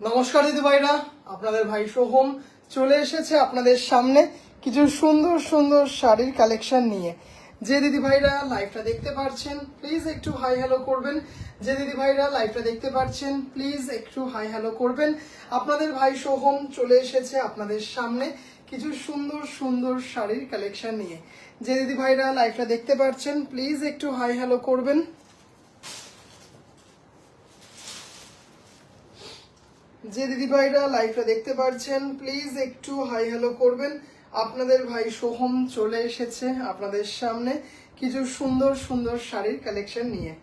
নমস্কার দিদি ভাইরা, আপনাদের ভাই সোহম চলে এসেছে আপনাদের সামনে কিছু সুন্দর সুন্দর শাড়ির কালেকশন নিয়ে। যে দিদি ভাইরা লাইভটা দেখতে পাচ্ছেন প্লিজ একটু হাই হ্যালো করবেন। যে দিদি ভাইরা লাইভটা দেখতে পাচ্ছেন প্লিজ একটু হাই হ্যালো করবেন। আপনাদের ভাই সোহম চলে এসেছে আপনাদের সামনে কিছু সুন্দর সুন্দর শাড়ির কালেকশন নিয়ে। যে দিদি ভাইরা লাইভটা দেখতে পাচ্ছেন প্লিজ একটু হাই হ্যালো করবেন। যে দিদিভাইরা লাইভটা দেখতে পাচ্ছেন প্লিজ একটু হাই হ্যালো করবেন। আপনাদের ভাই সোহম চলে এসেছে আপনাদের সামনে কিছু সুন্দর সুন্দর শাড়ির কালেকশন নিয়ে।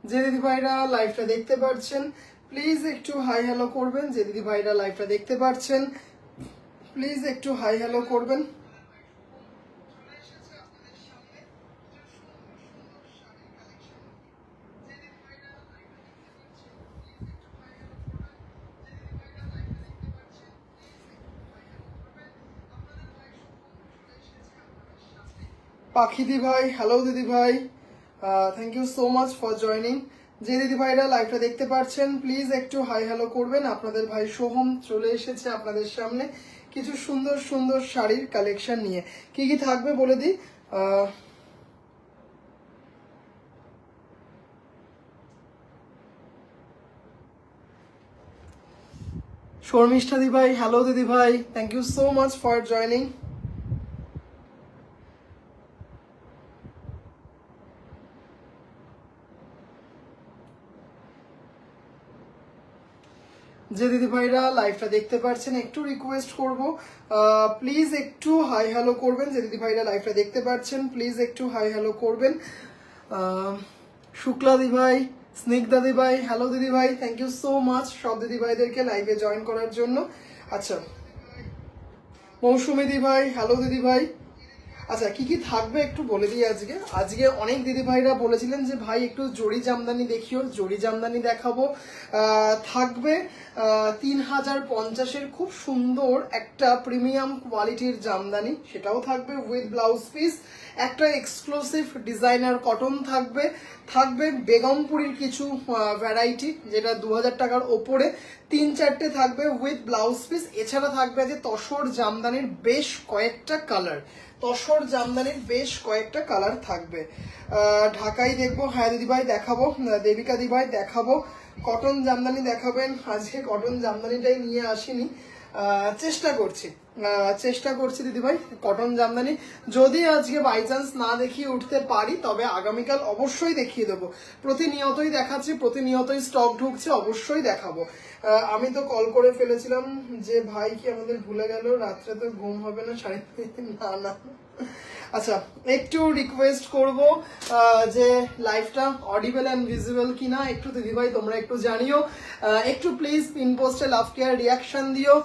যে দিদিভাইরা লাইভটা দেখতে পাচ্ছেন প্লিজ একটু হাই হ্যালো করবেন। যে দিদিভাইরা লাইভটা দেখতে পাচ্ছেন প্লিজ একটু হাই হ্যালো করবেন। পাখি দি ভাই, হ্যালো দিদি ভাই, thank you so much for joining. যে দিদি ভাইরা লাইভটা দেখতে পাচ্ছেন প্লিজ একটু হাই হ্যালো করবেন। আপনাদের ভাই সোহম চলে এসেছে আপনাদের সামনে কিছু সুন্দর সুন্দর শাড়ির কালেকশন নিয়ে। কি কি থাকবে বলে দিই। শর্মিষ্ঠা দি ভাই, হ্যালো দিদি ভাই, thank you so much for joining. যে দিদিভাইরা লাইভটা দেখতে পাচ্ছেন একটু রিকোয়েস্ট করব প্লিজ একটু হাই হ্যালো করবেন। যে দিদিভাইরা লাইভটা দেখতে পাচ্ছেন প্লিজ একটু হাই হ্যালো করবেন। শুক্লা দিভাই, স্নিগ্ধা দিভাই, হ্যালো দিদিভাই, থ্যাংক ইউ সো মাচ সব দিদিভাইদেরকে লাইভে জয়েন করার জন্য। আচ্ছা, মৌসুমী দিভাই, হ্যালো দিদিভাই। আচ্ছা, কি কি থাকবে একটু বলে দিই। আজকে অনেক দিদি ভাইরা বলেছিলেন যে ভাই একটু জরি জামদানি দেখিও, জরি জামদানি দেখাবো। থাকবে 3050-এর খুব সুন্দর একটা প্রিমিয়াম কোয়ালিটির জামদানি, সেটাও থাকবে উইথ ব্লাউজ পিস। একটা এক্সক্লুসিভ ডিজাইনার কটন থাকবে। থাকবে বেগমপুরীর কিছু ভ্যারাইটি যেটা 2000 টাকার ওপরে 3-4টে থাকবে উইথ ব্লাউজ পিস। এছাড়া থাকবে যে তসর জামদানির বেশ কয়েকটা কালার, তসর জামদানির বেশ কয়েকটা কালার থাকবে। ঢাকাই দেখবো, হ্যাঁ দিদিভাই দেখাবো। দেবিকা দিদিভাই দেখাবো। কটন জামদানি দেখাবেন। আজকে কটন জামদানিটাই নিয়ে আসিনি, চেষ্টা করছি দিদিভাই কটন জামদানি যদি আজকে বাই চান্স না দেখিয়ে উঠতে পারি তবে আগামীকাল অবশ্যই দেখিয়ে দেবো। প্রতিনিয়তই দেখাচ্ছি, প্রতিনিয়তই স্টক ঢুকছে, অবশ্যই দেখাবো। আমি তো কল করে ফেলেছিলাম যে ভাই কি আমাদের ভুলে গেল, রাত্রে তো ঘুম হবে না, না না। আচ্ছা, একটু রিকোয়েস্ট করব যে লাইভটা অডিবল অ্যান্ড ভিজিবল কিনা একটু দিদিভাই তোমরা একটু জানিও। একটু প্লিজ পিন পোস্টে লাভ কেয়ার রিয়াকশন দিও।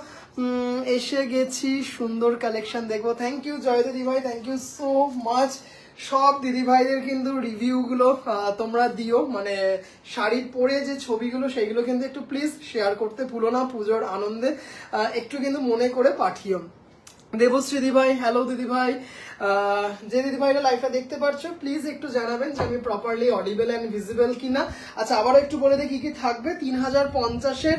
এসে গেছি, সুন্দর কালেকশন দেখবো। থ্যাংক ইউ জয় দিদিভাই, থ্যাংক ইউ সো মাচ। সব দিদিভাইদের কিন্তু রিভিউগুলো তোমরা দিও, মানে শাড়ি পরে যে ছবিগুলো সেইগুলো কিন্তু একটু প্লিজ শেয়ার করতে ভুলো না। পুজোর আনন্দে একটু কিন্তু মনে করে পাঠিও। দেবশ্রী দিদিভাই, হ্যালো দিদিভাই। যে দিদিভাইরা লাইভটা দেখতে পাচ্ছ প্লিজ একটু জানাবেন যে আমি প্রপারলি অডিবল অ্যান্ড ভিজিবল কিনা। আচ্ছা, আবারও একটু বলে দিই কি কি থাকবে। 3050-এর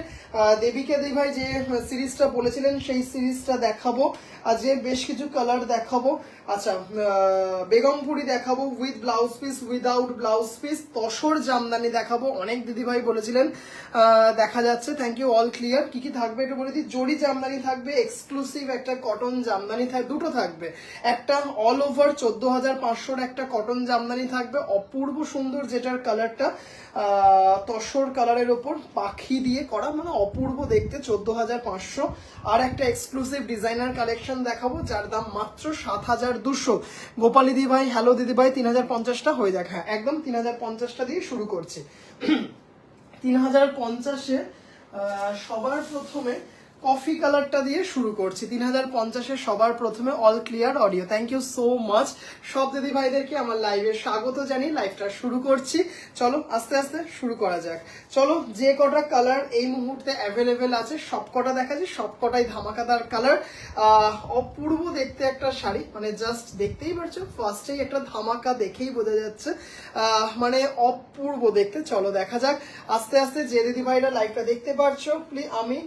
দেবিকা দিদিভাই যে সিরিজটা বলেছিলেন সেই সিরিজটা দেখাবো। আজকে বেশ কিছু কালার দেখাবো। আচ্ছা, বেগমপুরি দেখাবো with blouse piece, without blouse piece. Tussar Jamdani দেখাবো, অনেক দিদিভাই বলেছিলেন, দেখা যাচ্ছে। Thank you, all clear. কি কি থাকবে একটু বলে দিই। জরি জামদানি থাকবে, এক্সক্লুসিভ একটা কটন জামদানি থাকবে, দুটো থাকবে। একটা অল ওভার 14,500 একটা কটন জামদানি থাকবে, অপূর্ব সুন্দর, যেটার কালারটা তসর কালারের ওপর পাখি দিয়ে করা, মানে অপূর্ব দেখতে, 14,500। আর একটা এক্সক্লুসিভ ডিজাইনার কালেকশন দেখাবো যার দাম মাত্র 7,200। গোপালী দিদি ভাই, হ্যালো দিদি ভাই, 3050টা হয়ে যাক। হ্যাঁ একদম 3050টা দিয়ে শুরু করছি। 3050-এ সবার প্রথমে কফি কালারটা দিয়ে শুরু করছি। 3050-এ সবার প্রথমে all clear audio. Thank you so much সব দিদি ভাইদেরকে আমার লাইভে স্বাগত জানিয়ে লাইভটা শুরু করছি। চলো আস্তে আস্তে শুরু করা যাক। চলো যে কটা কালার এই মুহূর্তে অ্যাভেলেবেল আছে সব কটা দেখাচ্ছি, সব কটাই ধামাকাদার কালার। অপূর্ব দেখতে একটা শাড়ি, মানে জাস্ট দেখতেই পারছো, ফার্স্টেই একটা ধামাকা দেখেই বোঝা যাচ্ছে, মানে অপূর্ব দেখতে। চলো দেখা যাক আস্তে আস্তে। যে দিদি ভাইরা লাইভটা দেখতে পারছো প্লিজ, আমি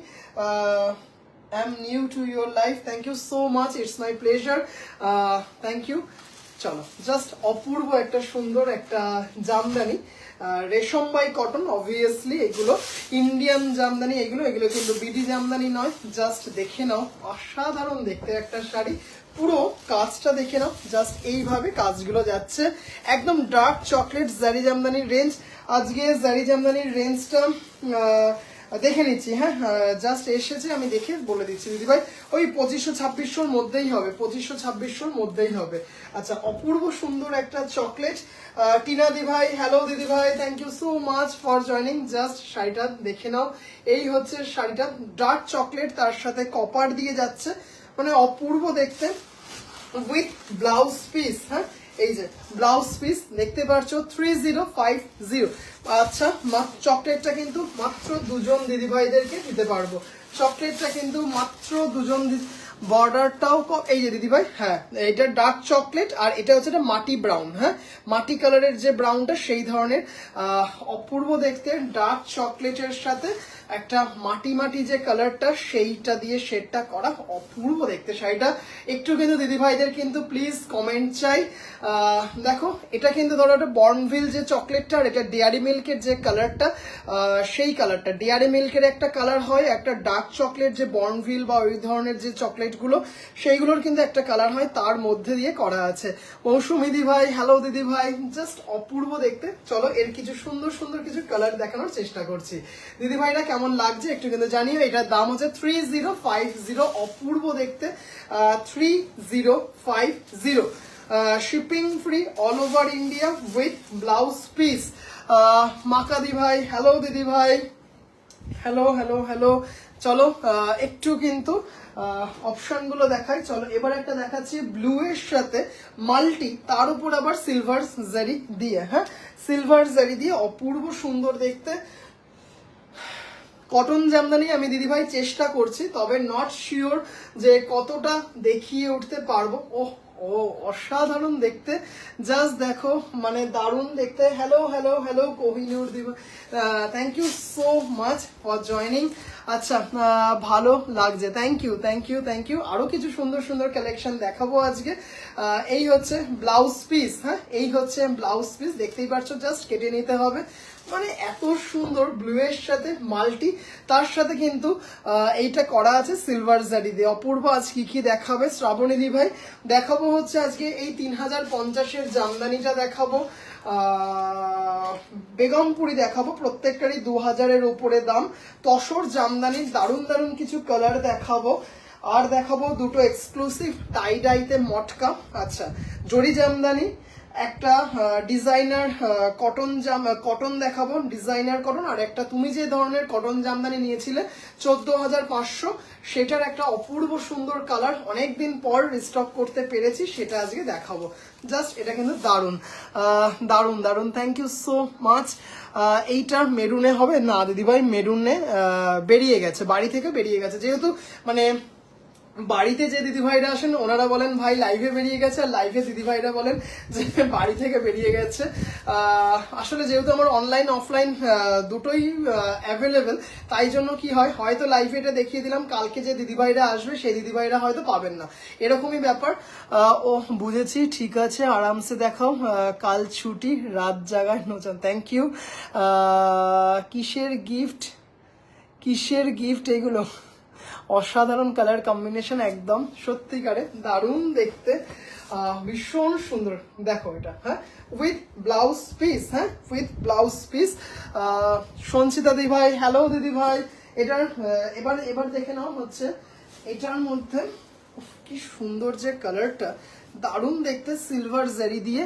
am new to your life, thank you so much, it's my pleasure, thank you. চলো জাস্ট অপূর্ব একটা সুন্দর একটা জামদানি, রেশম বাই কটন, অবভিয়াসলি এগুলো ইন্ডিয়ান জামদানি, এগুলো কিন্তু বিডি জামদানি নয়। জাস্ট দেখে নাও, অসাধারণ দেখতে একটা শাড়ি। পুরো কাজটা দেখে নাও, জাস্ট এইভাবে কাজগুলো যাচ্ছে। একদম ডার্ক চকলেট জারি জামদানির রেঞ্জ। আজকে জারি জামদানির রেঞ্জটা দেখে নিচ্ছি। হ্যাঁ জাস্ট এসেছে, আমি দেখে বলে দিচ্ছি দিদি ভাই, ওই 2500-2600-র মধ্যেই হবে, 2500-2600-র মধ্যেই হবে। আচ্ছা, অপূর্ব সুন্দর একটা চকলেট। টিনা দি ভাই, হ্যালো দিদি ভাই, thank you so much for joining. Just শাড়িটা দেখে নাও, এই হচ্ছে শাড়িটা, ডার্ক চকলেট, তার সাথে কপার দিয়ে যাচ্ছে, মানে অপূর্ব দেখতে, উইথ ব্লাউজ পিস। হ্যাঁ এই যে ব্লাউজ পিস দেখতে পাচ্ছ 3050। আচ্ছা, চকলেটটা কিন্তু মাত্র দুজন দিদিভাইদেরকে দিতে পারবো। চকলেটটা কিন্তু মাত্র দুজন, বর্ডারটাও এই যে দিদিভাই, হ্যাঁ এটা ডার্ক চকলেট আর এটা হচ্ছে মাটি ব্রাউন। হ্যাঁ মাটি কালারের যে ব্রাউনটা সেই ধরনের, অপূর্ব দেখতে, ডার্ক চকলেটের সাথে একটা মাটি মাটি যে কালারটা সেইটা দিয়ে শেডটা করা, অপূর্ব দেখতে শাড়িটা। একটু কিন্তু দিদিভাইদের কিন্তু প্লিজ কমেন্ট চাই। দেখো এটা কিন্তু ধরো একটা বর্নভিল যে চকলেটটা, আর এটা ডেয়ারি মিল্কের যে কালারটা, সেই কালারটা ডেয়ারি মিল্কের একটা কালার হয়, একটা ডার্ক চকলেট যে বর্নভিল বা ওই ধরনের যে চকলেটগুলো সেইগুলোর কিন্তু একটা কালার হয়, তার মধ্যে দিয়ে করা আছে। মৌসুমি দি ভাই, হ্যালো দিদি ভাই, জাস্ট অপূর্ব দেখতে। চলো এর কিছু সুন্দর সুন্দর কিছু কালার দেখানোর চেষ্টা করছি। দিদি ভাইরা কেমন লাগছে একটু কিন্তু জানিও। এটার দাম হচ্ছে 3050, অপূর্ব দেখতে, 3050, shipping free all over India with blouse piece. মাকা দি ভাই, হ্যালো দিদি ভাই, হ্যালো হ্যালো হ্যালো। চলো একটু কিন্তু অপশনগুলো দেখাই। চলো এবার একটা দেখাচ্ছি ব্লু এর সাথে মাল্টি, তার উপর আবার সিলভার জারি দিয়ে। হ্যাঁ সিলভার জারি দিয়ে অপূর্ব সুন্দর দেখতে কটন জামদানি। আমি দিদিভাই চেষ্টা করছি, তবে নট শিওর যে কতটা দেখিয়ে উঠতে পারবো। ও অসাধারণ দেখতে, জাস্ট দেখো, মানে দারুণ দেখতে। Hello hello hello Kohinoor Diba, thank you so much for joining. আচ্ছা ভালো লাগছে, thank you thank you thank you. আরো কিছু সুন্দর সুন্দর কালেকশন দেখাবো আজকে। এই হচ্ছে ব্লাউজ পিস। হ্যাঁ এই হচ্ছে ব্লাউজ পিস, দেখতেই পাচ্ছ, জাস্ট কেটে নিতে হবে। মানে এত সুন্দর ব্লু এর সাথে মাল্টি, তার সাথে কিন্তু এইটা করা আছে সিলভার জারি দিয়ে। অপূর্ব আজ কি কি দেখাবে শ্রাবণী দি ভাই? দেখাবো হচ্ছে আজকে এই 3050-এর জামদানিটা দেখাবো, বেগমপুরি দেখাবো, প্রত্যেকটারই 2000-এর উপরে দাম। তসর জামদানির দারুণ দারুণ কিছু কালার দেখাবো, আর দেখাবো দুটো এক্সক্লুসিভ টাই ডাইতে মটকা। আচ্ছা জরি জামদানি, একটা ডিজাইনার কটন দেখাবো, ডিজাইনার কটন, আর একটা তুমি যে ধরনের কটন জামদানি নিয়েছিলে 14,500, সেটার একটা অপূর্ব সুন্দর কালার, অনেকদিন পর রিস্টক করতে পেরেছি, সেটা আজকে দেখাবো। জাস্ট এটা কিন্তু দারুণ দারুণ দারুণ, থ্যাংক ইউ সো মাচ। এইটার মেরুনে হবে না দিদিভাই, মেরুনে বেরিয়ে গেছে, বাড়ি থেকে বেরিয়ে গেছে, যেহেতু মানে বাড়িতে যে দিদিভাইরা আসেন ওনারা বলেন ভাই লাইভে বেরিয়ে গেছে, আর লাইভে দিদিভাইরা বলেন যে বাড়ি থেকে বেরিয়ে গেছে। আসলে যেহেতু আমার অনলাইন অফলাইন দুটোই অ্যাভেলেবেল, তাই জন্য কি হয়, হয়তো লাইভে এটা দেখিয়ে দিলাম, কালকে যে দিদিভাইরা আসবে সেই দিদিভাইরা হয়তো পাবেন না, এরকমই ব্যাপার। ও বুঝেছি, ঠিক আছে, আরামসে দেখাও, কাল ছুটি, রাত জাগায় নোচান, থ্যাংক ইউ। কিসের গিফট, কিসের গিফট এগুলো? অসাধারণ কালার কম্বিনেশন, একদম সত্যিকারে দারুণ দেখতে, ভীষণ সুন্দর। দেখো এটা, হ্যাঁ উইথ ব্লাউজ পিস, হ্যাঁ উইথ ব্লাউজ পিস। সঞ্চিতা দি ভাই, হ্যালো দিদি ভাই। এটার এবার দেখে নাও হচ্ছে এটার মধ্যে কি সুন্দর যে কালারটা, দারুণ দেখতে সিলভার জারি দিয়ে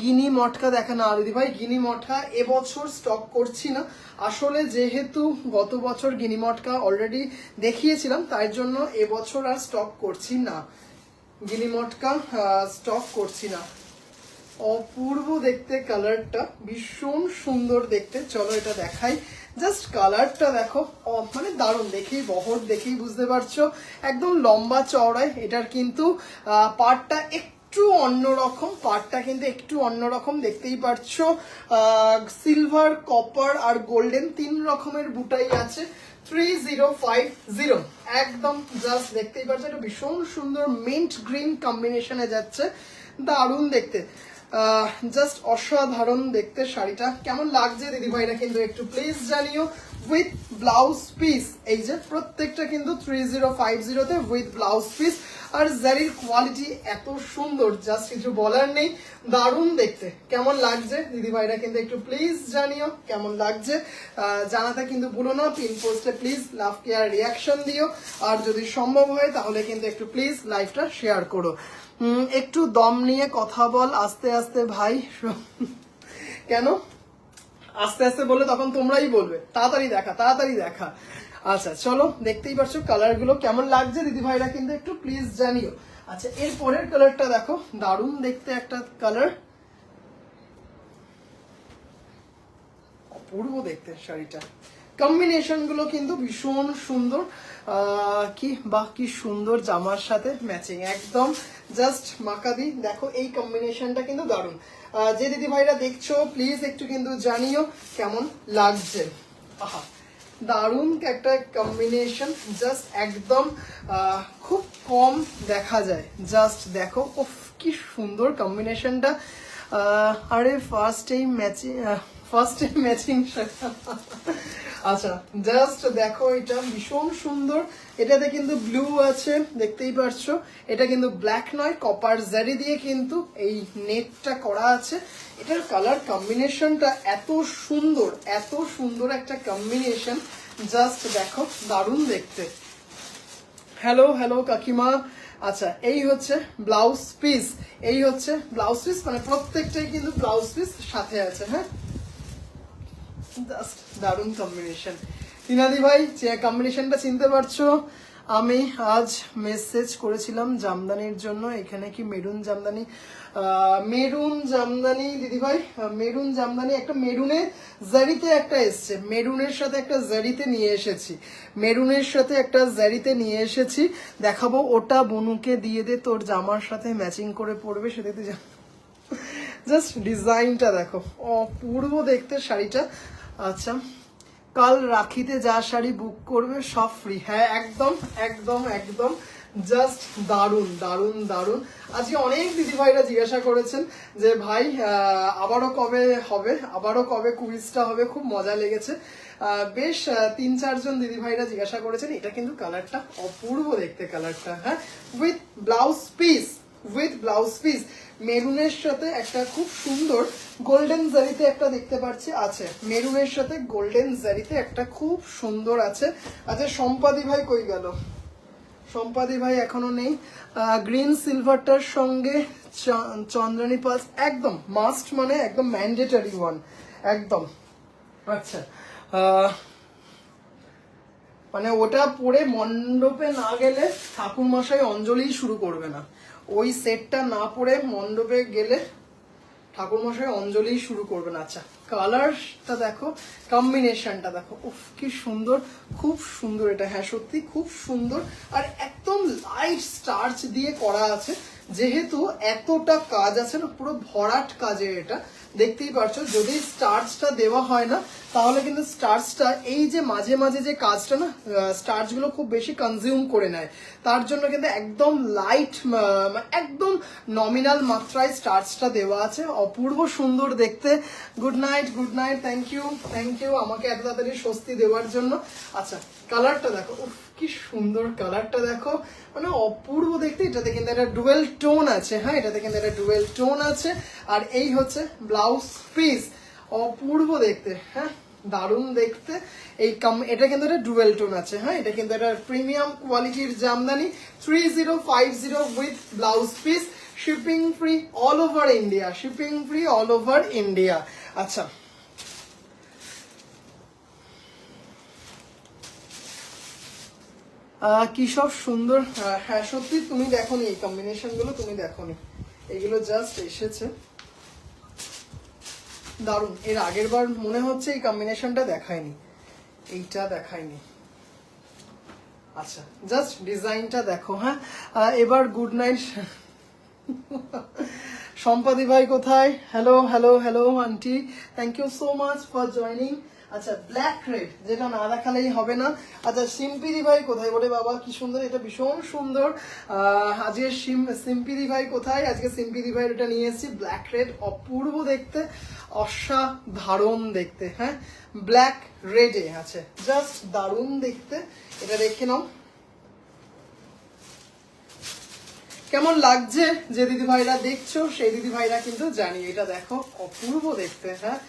গিনি মটকা দেখে না দিদি ভাই। গিনি মটকা এবছর স্টক করছি না আসলে, যেহেতু গত বছর গিনি মটকা অলরেডি দেখিয়েছিলাম, তাই জন্য এবছর আর স্টক করছি না, গিনি মটকা স্টক করছি না। অপূর্ব দেখতে কালারটা, ভীষণ সুন্দর দেখতে। চলো এটা দেখাই, জাস্ট কালারটা দেখো, মানে দারুণ, দেখেই বহর দেখেই বুঝতে পারছো একদম লম্বা চওড়ায়। এটার কিন্তু পার্টটা একটু অন্যরকম, পার্টটা কিন্তু একটু অন্যরকম দেখতেই পারছো। সিলভার, কপার আর গোল্ডেন 3 রকমের বুটাই আছে। 3050 একদম জাস্ট দেখতেই পাচ্ছ, এটা ভীষণ সুন্দর মিন্ট গ্রিন কম্বিনেশনে যাচ্ছে, দারুণ দেখতে, জাস্ট অসাধারণ দেখতে। শাড়িটা কেমন লাগছে দিদি ভাইরা কিন্তু একটু প্লিজ জানিও। উইথ ব্লাউজ পিস, এই যে প্রত্যেকটা কিন্তু 3050 উইথ ব্লাউজ পিস। আর জারির কোয়ালিটি এত সুন্দর, জাস্ট কিছু বলার নেই, দারুণ দেখতে। কেমন লাগছে দিদি ভাইরা কিন্তু একটু প্লিজ জানিও কেমন লাগছে, জানাতে কিন্তু ভুলো না। পিন পোস্টে প্লিজ লাভ কেয়ার রিয়াকশন দিও, আর যদি সম্ভব হয় তাহলে কিন্তু একটু প্লিজ লাইভটা শেয়ার করো। একটু দম নিয়ে কথা বল, আস্তে আস্তে ভাই। কেন আস্তে আস্তে বলে তখন তোমরাই বলবে তাড়াতাড়ি দেখা তাড়াতাড়ি দেখা। আচ্ছা চলো, দেখতেই পাচ্ছ কালার গুলো কেমন লাগছে দিদি ভাইরা কিন্তু একটু প্লিজ জানিও। আচ্ছা এর পরের কালারটা দেখো, দারুণ দেখতে একটা কালার, অপূর্ব দেখতে শাড়িটা। কম্বিনেশন গুলো কিন্তু ভীষণ সুন্দর, কি সুন্দর জামার সাথে ম্যাচিং, একদম জাস্ট মাকাদি। দেখো এই কম্বিনেশনটা কিন্তু দারুণ। যে দিদি ভাইরা দেখছো প্লিজ একটু কিন্তু জানিও কেমন লাগছে। আহা দারুণ একটা কম্বিনেশন, জাস্ট একদম খুব কম দেখা যায়, জাস্ট দেখো উফ কি সুন্দর কম্বিনেশনটা। আরে ফার্স্ট টাইম ম্যাচিং। আচ্ছা জাস্ট দেখো, এটা ভীষণ সুন্দর। এটাতে কিন্তু ব্লু আছে দেখতেই পারছো, এটা কিন্তু ব্ল্যাক নয়, কপার জারি দিয়ে কিন্তু এই নেটটা করা আছে। এটার কালার কম্বিনেশনটা এত সুন্দর একটা কম্বিনেশন, জাস্ট দেখো দারুণ দেখতে। হ্যালো কাকিমা। আচ্ছা এই হচ্ছে ব্লাউজ পিস, মানে প্রত্যেকটাই কিন্তু ব্লাউজ পিস সাথে আছে। হ্যাঁ জাস্ট দারুণ কম্বিনেশন। টিনাদি ভাই কম্বিনেশনটা চিনতে পারছো? আমি আজ মেসেজ করেছিলাম জামদানির জন্য, এখানে কি মেরুন জামদানি? মেরুন জামদানি দিদি ভাই, মেরুন জামদানি একটা মেরুনে জারিতে একটা এসছে, মেরুনের সাথে একটা জারিতে নিয়ে এসেছি, দেখাবো। ওটা বনুকে দিয়ে দে, তোর জামার সাথে ম্যাচিং করে পরবে, সেটাতে জাস্ট ডিজাইনটা দেখো, অপূর্ব দেখতে শাড়িটা। আচ্ছা কাল রাখিতে যা শাড়ি বুক করবে সব ফ্রি। হ্যাঁ একদম জাস্ট দারুণ। আজকে অনেক দিদি ভাইরা জিজ্ঞাসা করেছেন যে ভাই আবারও কবে হবে, আবারও কবে কুইজটা হবে, খুব মজা লেগেছে। বেশ 3-4 জন দিদি ভাইরা জিজ্ঞাসা করেছেন। এটা কিন্তু কালারটা অপূর্ব দেখতে, কালারটা। হ্যাঁ উইথ ব্লাউজ পিস মেরুনের সাথে একটা খুব সুন্দর গোল্ডেন জারিতে একটা দেখতে পাচ্ছি আছে, মেরুনের সাথে গোল্ডেন জারিতে একটা খুব সুন্দর আছে। আচ্ছা সম্পাদি ভাই কই গেল? সম্পাদি ভাই এখনো নেই। গ্রিন সিলভারটার সঙ্গে চন্দ্রানী পালস একদম মাস্ট, মানে একদম ম্যান্ডেটরি ওয়ান একদম। আচ্ছা মানে ওটা পরে মণ্ডপে না গেলে ঠাকুর মশাই অঞ্জলি শুরু করবে না, ওই সেটটা না পরে মণ্ডপে গেলে ঠাকুরমশাই অঞ্জলি শুরু করবেন। আচ্ছা কালারটা দেখো, কম্বিনেশনটা দেখো, উফ কি সুন্দর, খুব সুন্দর এটা। হ্যাঁ সত্যি খুব সুন্দর, আর একদম লাইট স্টার্চ দিয়ে করা আছে, যেহেতু এতটা কাজ আছে না, পুরো ভরাট কাজে এটা দেখতেই পারছো। যদি স্টার্চটা দেওয়া হয় না তাহলে কিন্তু স্টার্চটা এই যে মাঝে মাঝে যে কাজটা না, স্টার্চগুলো খুব বেশি কনজিউম করে নেয়, তার জন্য কিন্তু একদম লাইট, একদম নমিনাল মাত্রায় স্টার্চটা দেওয়া আছে, অপূর্ব সুন্দর দেখতে। গুড নাইট থ্যাংক ইউ আমাকে এত তাড়াতাড়ি স্বস্তি দেওয়ার জন্য। আচ্ছা কালারটা দেখো, উফ কি সুন্দর কালারটা দেখো, মানে অপূর্ব দেখতে। এটাতে কিন্তু একটা ডুয়েল টোন আছে, হ্যাঁ এটাতে কিন্তু একটা ডুয়েল টোন আছে। আর এই হচ্ছে ব্লাউজ পিস, অপূর্ব দেখতে। হ্যাঁ দারুণ দেখতে। এটা কিন্তু একটা ডুয়েল টোন আছে। হ্যাঁ এটা কিন্তু একটা প্রিমিয়াম কোয়ালিটির Jamdani 3050 with blouse piece. Shipping free all over India, shipping free all over India. আচ্ছা কি সব সুন্দর, হ্যাঁ সত্যি তুমি দেখোনি এই কম্বিনেশন গুলো, তুমি দেখোনি, এগুলো জাস্ট এসেছে, দারুণ। এর আগের বার মনে হচ্ছে এই কম্বিনেশনটা দেখায়নি, এইটা দেখায়নি। আচ্ছা জাস্ট ডিজাইনটা দেখো। হ্যাঁ এবার গুড নাইট সম্পাদি ভাই কোথায়? Hello hello hello aunty, thank you so much for joining. আচ্ছা ব্ল্যাক রেড, যেটা না দেখালেই হবে না। আচ্ছা সিম্পিদি ভাই কোথায়? বলে বাবা কি সুন্দর, এটা ভীষণ সুন্দর। আজকে সিম্পিদি ভাই কোথায়? আজকে সিম্পিদি ভাই এটা নিয়ে এসেছি, ব্ল্যাক রেড, অপূর্ব দেখতে, অসাধারণ দেখতে। হ্যাঁ ব্ল্যাক রেডে আছে, জাস্ট দারুণ দেখতে। এটা দেখে নাও কেমন লাগছে। যে দিদি ভাইরা দেখছো সেই দিদি ভাইরা কিন্তু জানি, এটা দেখো অপূর্ব দেখতে। হ্যাঁ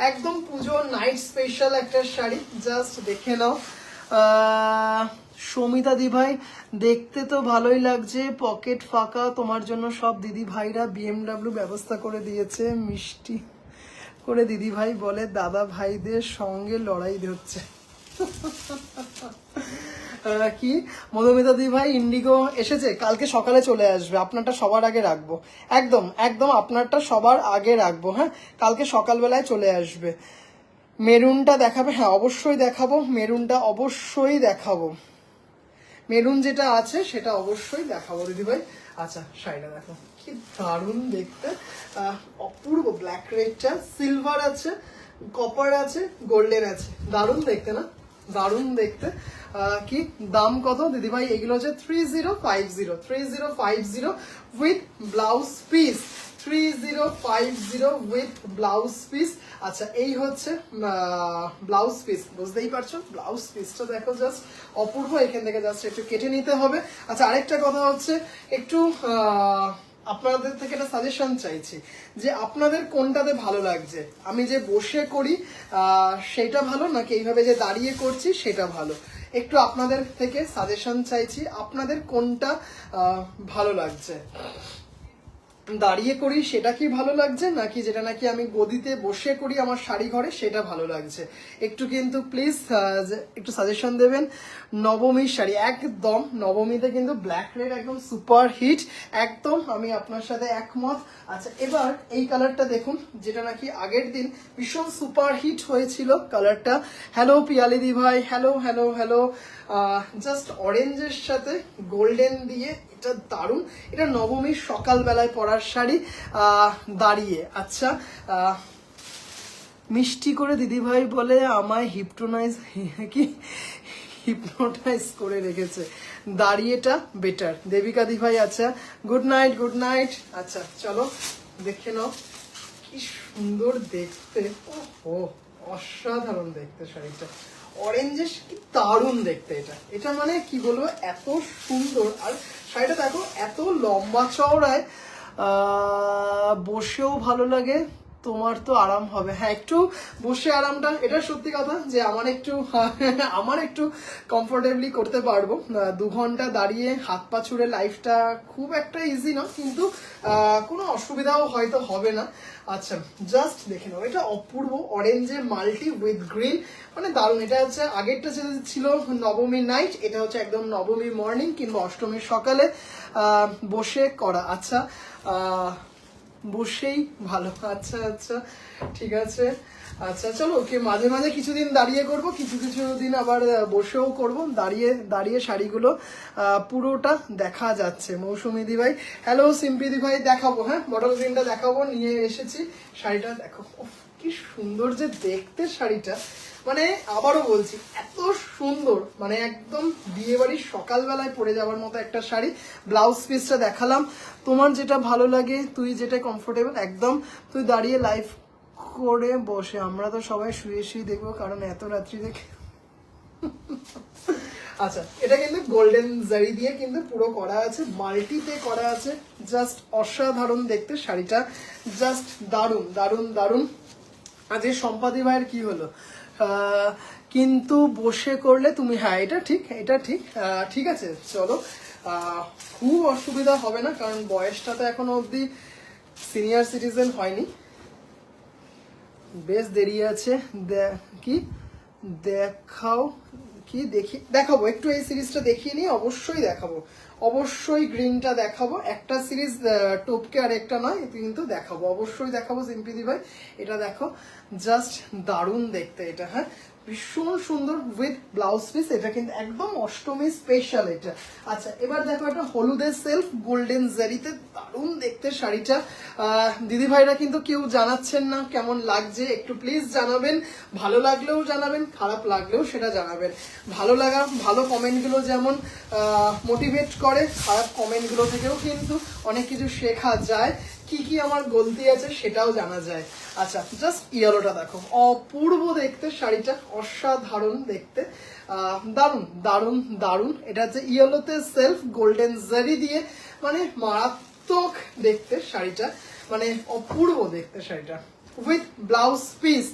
একদম পুজোর নাইট স্পেশাল একটা শাড়ি, জাস্ট দেখে নাও। সমিতা দি ভাই দেখতে তো ভালোই লাগছে, পকেট ফাঁকা, তোমার জন্য সব দিদি ভাইরা বিএমডাব্লিউ ব্যবস্থা করে দিয়েছে, মিষ্টি করে দিদি ভাই বলে দাদা ভাইদের সঙ্গে লড়াই হচ্ছে। কি মধুমিতা দি ভাই ইন্ডিগো এসেছে, কালকে সকালে চলে আসবে, আপনারটা সবার আগে রাখবো, একদম একদম আপনারটা সবার আগে রাখবো। হ্যাঁ কালকে সকালবেলায় চলে আসবে। মেরুনটা দেখাবে? হ্যাঁ অবশ্যই দেখাবো, মেরুনটা অবশ্যই দেখাবো, মেরুন যেটা আছে সেটা অবশ্যই দেখাবো দিদি ভাই। আচ্ছা শাড়িটা দেখো কি দারুণ দেখতে, অপূর্ব ব্ল্যাক রেডটা, সিলভার আছে, কপার আছে, গোল্ডেন আছে, দারুণ দেখতে না, দারুণ দেখতে। কি দাম কত দিদি ভাই? এগুলো হচ্ছে 3050, 3050 with blouse piece, 3050 with blouse piece. আচ্ছা এই হচ্ছে ব্লাউজ পিস, বুঝতেই পারছো ব্লাউজ পিসটা দেখো জাস্ট অপূর্ব, এখান থেকে জাস্ট একটু কেটে নিতে হবে। আচ্ছা আরেকটা কথা হচ্ছে, একটু আপনাদের থেকে একটা সাজেশন চাইছি, যে আপনাদের কোনটাতে ভালো লাগছে, আমি যে বসে করি সেটা ভালো নাকি এইভাবে যে দাঁড়িয়ে করছি সেটা ভালো, একটু আপনাদের থেকে সাজেশন চাইছি, আপনাদের কোনটা ভালো লাগছে, দাঁড়িয়ে করি সেটা কি ভালো লাগছে নাকি যেটা নাকি আমি গদিতে বসে করি আমার শাড়ি ঘরে সেটা ভালো লাগছে, একটু কিন্তু প্লিজ একটু সাজেশন দেবেন। নবমীর শাড়ি একদম, নবমীতে কিন্তু ব্ল্যাক রেড একদম সুপার হিট, একদম আমি আপনার সাথে একমত। আচ্ছা এবার এই কালারটা দেখুন, যেটা নাকি আগের দিন ভীষণ সুপার হিট হয়েছিল কালারটা। হ্যালো পিয়ালিদি ভাই, হ্যালো হ্যালো হ্যালো। জাস্ট অরেঞ্জের সাথে গোল্ডেন দিয়ে, এটা দারুণ, এটা নবমীর সকালবেলায় পরার শাড়ি, দাঁড়িয়ে। আচ্ছা মিষ্টি করে দিদি ভাই বলে আমায় হিপনোটাইজ করে রেখেছে, দাঁড়িয়েটা বেটার, দেবিকা দি ভাই। আচ্ছা গুড নাইট, গুড নাইট। আচ্ছা চলো দেখে নাও কি সুন্দর দেখতে, ও অসাধারণ দেখতে শাড়িটা, অরেঞ্জের কি দারুণ দেখতে, এটা এটা মানে কি বলবো, এত সুন্দর। আর শাড়িটা দেখো এত লম্বা চওড়ায়, বসেও ভালো লাগে, তোমার তো আরাম হবে। হ্যাঁ একটু বসে আরামটা, এটা সত্যি কথা যে আমার একটু কমফোর্টেবলি করতে পারবো, 2 ঘন্টা দাঁড়িয়ে হাত পা ছুড়ে লাইফটা খুব একটা ইজি না, কিন্তু কোনো অসুবিধাও হয়তো হবে না। আচ্ছা জাস্ট দেখে নাও, এটা অপূর্ব অরেঞ্জে মাল্টি উইথ গ্রিন, মানে দারুণ। এটা হচ্ছে আগেরটা যেটা ছিল নবমী নাইট, এটা হচ্ছে একদম নবমী মর্নিং কিংবা অষ্টমীর সকালে বসে করা। আচ্ছা বসেই ভালো, আচ্ছা আচ্ছা ঠিক আছে। আচ্ছা চলো ওকে, মাঝে মাঝে কিছুদিন দাঁড়িয়ে করব, কিছু কিছু দিন আবার বসেও করব, দাঁড়িয়ে দাঁড়িয়ে শাড়িগুলো পুরোটা দেখা যাচ্ছে। মৌসুমী দি ভাই হ্যালো, সিম্পি দি ভাই দেখাবো, হ্যাঁ বটল গ্রিনটা দেখাবো, নিয়ে এসেছি শাড়িটা দেখো, কি সুন্দর যে দেখতে শাড়িটা, মানে আবারও বলছি এত সুন্দর, মানে একদম বিয়ে বাড়ির সকালবেলায় পরে যাওয়ার মতো একটা শাড়ি। ব্লাউজ পিসটা দেখালাম, তোমার যেটা ভালো লাগে, তুই যেটা কমফোর্টেবল, একদম তুই দাঁড়িয়ে লাইভ করে বসে, আমরা তো সবাই শুয়ে শুয়ে দেখবো, কারণ এত রাত্রি দেখে। আচ্ছা এটা কিন্তু গোল্ডেন জারি দিয়ে কিন্তু পুরো করা আছে, মাল্টিতে করা আছে, জাস্ট অসাধারণ দেখতে শাড়িটা, জাস্ট দারুণ দারুণ দারুণ। আজকে সম্পাদি ভাইয়ের কি হলো, কিন্তু বসে করলে তুমি, হ্যাঁ এটা ঠিক, এটা ঠিক। ঠিক আছে চলো, খুব অসুবিধা হবে না, কারণ বয়সটা তো এখনো অবধি সিনিয়র সিটিজেন হয়নি, বেশ দেরি আছে। কি দেখাও, কি দেখাবো একটু, এই সিরিজটা দেখিয়ে নিই, অবশ্যই দেখাবো, অবশ্যই গ্রিনটা দেখাবো। একটা সিরিজ টপকে আর একটা নয় কিন্তু দেখাবো, অবশ্যই দেখাবো সিম্পিদি ভাই। এটা দেখো, জাস্ট দারুণ দেখতে এটা, হ্যাঁ ভীষণ সুন্দর উইথ ব্লাউজ পিস, এটা কিন্তু একদম অষ্টমী স্পেশাল এটা। আচ্ছা এবার দেখো, একটা হলুদের সেলফ গোল্ডেন জারিতে দারুণ দেখতে শাড়িটা। দিদি ভাইরা কিন্তু কেউ জানাচ্ছেন না কেমন লাগছে, একটু প্লিজ জানাবেন, ভালো লাগলেও জানাবেন, খারাপ লাগলেও সেটা জানাবেন। ভালো লাগা, ভালো কমেন্টগুলো যেমন মোটিভেট করে, খারাপ কমেন্টগুলো থেকেও কিন্তু অনেক কিছু শেখা যায়, কি কি আমার গলতি আছে সেটাও জানা যায়। আচ্ছা জাস্ট ইয়েলোটা দেখো, অপূর্ব দেখতে শাড়িটা, অসাধারণ দেখতে, দারুণ দারুণ দারুণ। এটা হচ্ছে ইয়েলোতে সেলফ গোল্ডেন জারি দিয়ে, মানে মারাত্মক দেখতে শাড়িটা, মানে অপূর্ব দেখতে শাড়িটা with blouse piece,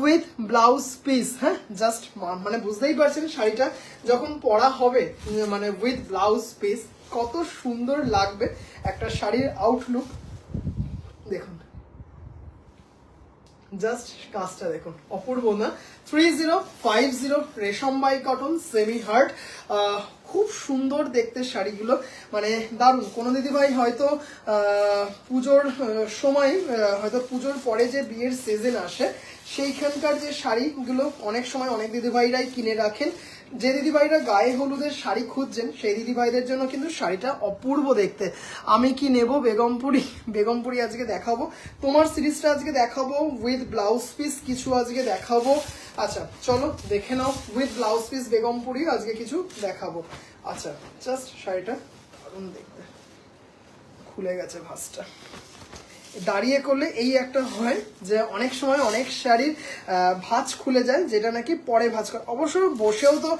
with blouse piece, হ্যাঁ জাস্ট মানে বুঝতেই পারছেন শাড়িটা যখন পরা হবে, মানে উইথ ব্লাউজ পিস কত সুন্দর লাগবে একটা শাড়ির আউটলুক। দেখুন জাস্ট কাজটা দেখুন, অপূর্ব না? 3050 রেশম বাই কটন সেমি হার্ট, খুব সুন্দর দেখতে শাড়িগুলো, মানে দারুণ। কোনো দিদিভাই হয়তো পুজোর সময়, হয়তো পুজোর পরে যে বিয়ের সিজন আসে সেইখানকার যে শাড়িগুলো অনেক সময় অনেক দিদিভাইরাই কিনে রাখেন, যে দিদিভাইরা গায়ে হলুদের শাড়ি খুঁজছেন সেই দিদিভাইদের জন্য কিন্তু শাড়িটা অপূর্ব দেখতে। আমি কি নেব? বেগমপুরি, বেগমপুরি আজকে দেখাবো, তোমার সিরিজটা আজকে দেখাবো, উইথ ব্লাউজ পিস কিছু আজকে দেখাবো। আচ্ছা চলো দেখে নাও, উইথ ব্লাউজ পিস বেগমপুরি আজকে কিছু দেখাবো। আচ্ছা জাস্ট শাড়িটা দারুণ দেখতে, খুলে গেছে ভাঁজটা। দাঁড়িয়ে করলে এই একটা হয় যে অনেক সময় অনেক শাড়ির ভাঁজ খুলে যায়, যেটা নাকি পরে ভাঁজ করে। অবশ্য বসেও তো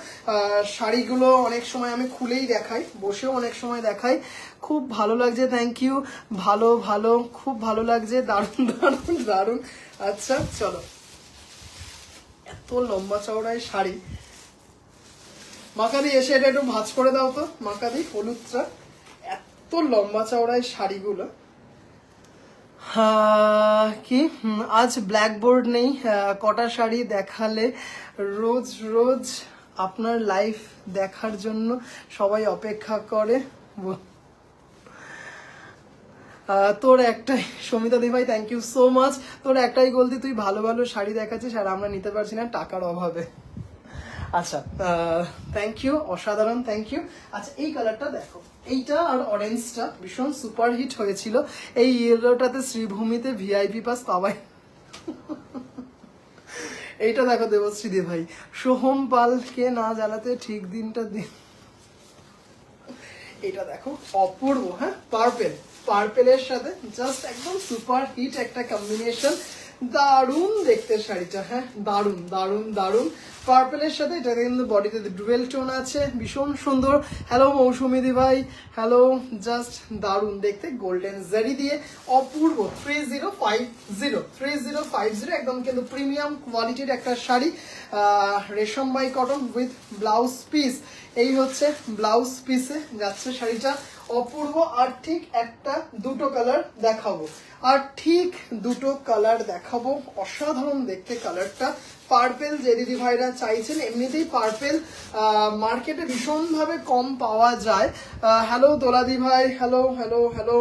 শাড়িগুলো অনেক সময় আমি খুলেই দেখাই, বসেও অনেক সময় দেখাই। খুব ভালো লাগছে, থ্যাংক ইউ, ভালো ভালো, খুব ভালো লাগছে, দারুণ দারুণ দারুণ। আচ্ছা চলো, এত লম্বা চওড়ায় শাড়ি, মাকাদি এসে এটা একটু ভাঁজ করে দাও তো, মাকাদি হলুদটা, এত লম্বা চওড়ায় শাড়িগুলো। কি আজ ব্ল্যাকবোর্ড নেই, কটা শাড়ি দেখালে? রোজ রোজ আপনার লাইফ দেখার জন্য সবাই অপেক্ষা করে। তোর একটাই, সমিতা দি ভাই থ্যাংক ইউ সো মাচ, তোর একটাই গলতি, তুই ভালো ভালো শাড়ি দেখাচ্ছিস আর আমরা নিতে পারছি না টাকার অভাবে। আচ্ছা থ্যাংক ইউ, অসাধারণ, থ্যাংক ইউ। আচ্ছা এই কালারটা দেখো, এইটা আর অরেঞ্জটা ভীষণ সুপার হিট হয়েছিল, এই ইয়েলোটাতে শ্রীভূমিতে ভিআইপি পাস পাওয়াই। এইটা দেখো দেবশ্রী দি ভাই, সোহম পালকে না জ্বালাতে ঠিক দিনটা দিন। এটা দেখো অপূর্ব, হ্যাঁ পার্পেল, পার্পেলের সাথে জাস্ট একদম সুপার হিট একটা কম্বিনেশন, দারুণ দেখতে শাড়িটা, হ্যাঁ দারুণ দারুণ দারুণ। পার্পেলের সাথে এটা কিন্তু বডিতে ডুয়েল টোন আছে, ভীষণ সুন্দর। হ্যালো মৌসুমি দি ভাই, হ্যালো, জাস্ট দারুণ দেখতে, গোল্ডেন জারি দিয়ে অপূর্ব। 3050 একদম কিন্তু প্রিমিয়াম কোয়ালিটির একটা শাড়ি, রেশম by cotton with blouse piece. এই হচ্ছে ব্লাউজ পিসে যাচ্ছে শাড়িটা, অপূর্ব। আর ঠিক একটা দুটো কালার দেখাবো, আর ঠিক দুটো কালার দেখাবো, অসাধারণ দেখতে কালারটা। পার্পেল যে দিদি ভাইরা চাইছেন, এমনিতেই পার্পেল মার্কেটে ভীষণভাবে কম পাওয়া যায়। হ্যালো দোলাদি ভাই, হ্যালো হ্যালো হ্যালো,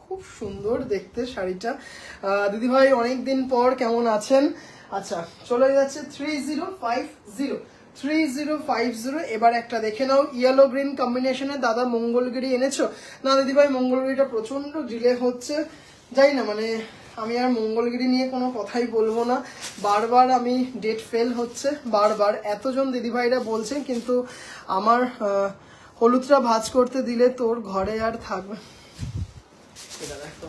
খুব সুন্দর দেখতে শাড়িটা। দিদি ভাই অনেকদিন পর কেমন আছেন? আচ্ছা চলে যাচ্ছে 3050। এবার একটা দেখে নাও, ইয়েলো গ্রিন কম্বিনেশনে। দাদা মঙ্গলগিরি এনেছো? না দিদি ভাই, মঙ্গলগিরিটা প্রচন্ড ডিলে হচ্ছে, যাই না, মানে আমি আর মঙ্গলগিরি নিয়ে কোনো কথাই বলবো না, বারবার আমি ডেট ফেল হচ্ছে, বারবার এতজন দিদিভাইরা বলছেন, কিন্তু আমার হলুদটা ভাঁজ করতে দিলে তোর ঘরে আর থাকবে। এটা দেখো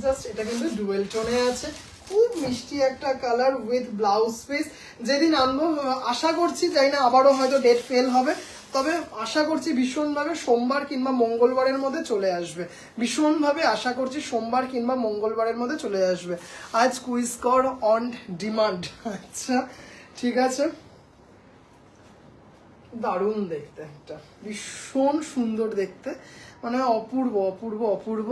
জাস্ট, এটা কিন্তু ডুয়েল টোনে আছে, খুব মিষ্টি একটা কালার উইথ ব্লাউজ পিস। যেদিন আনবো আশা করছি, জানি না আবারও হয়তো ডেট ফেল হবে, তবে আশা করছি ভীষণভাবে সোমবার কিংবা মঙ্গলবারের মধ্যে চলে আসবে, ভীষণভাবে আশা করছি সোমবার কিংবা মঙ্গলবারের মধ্যে চলে আসবে। আজ কুইজ কর অন ডিমান্ড। আচ্ছা ঠিক আছে, দারুণ দেখতে, একটা ভীষণ সুন্দর দেখতে, মানে অপূর্ব অপূর্ব অপূর্ব,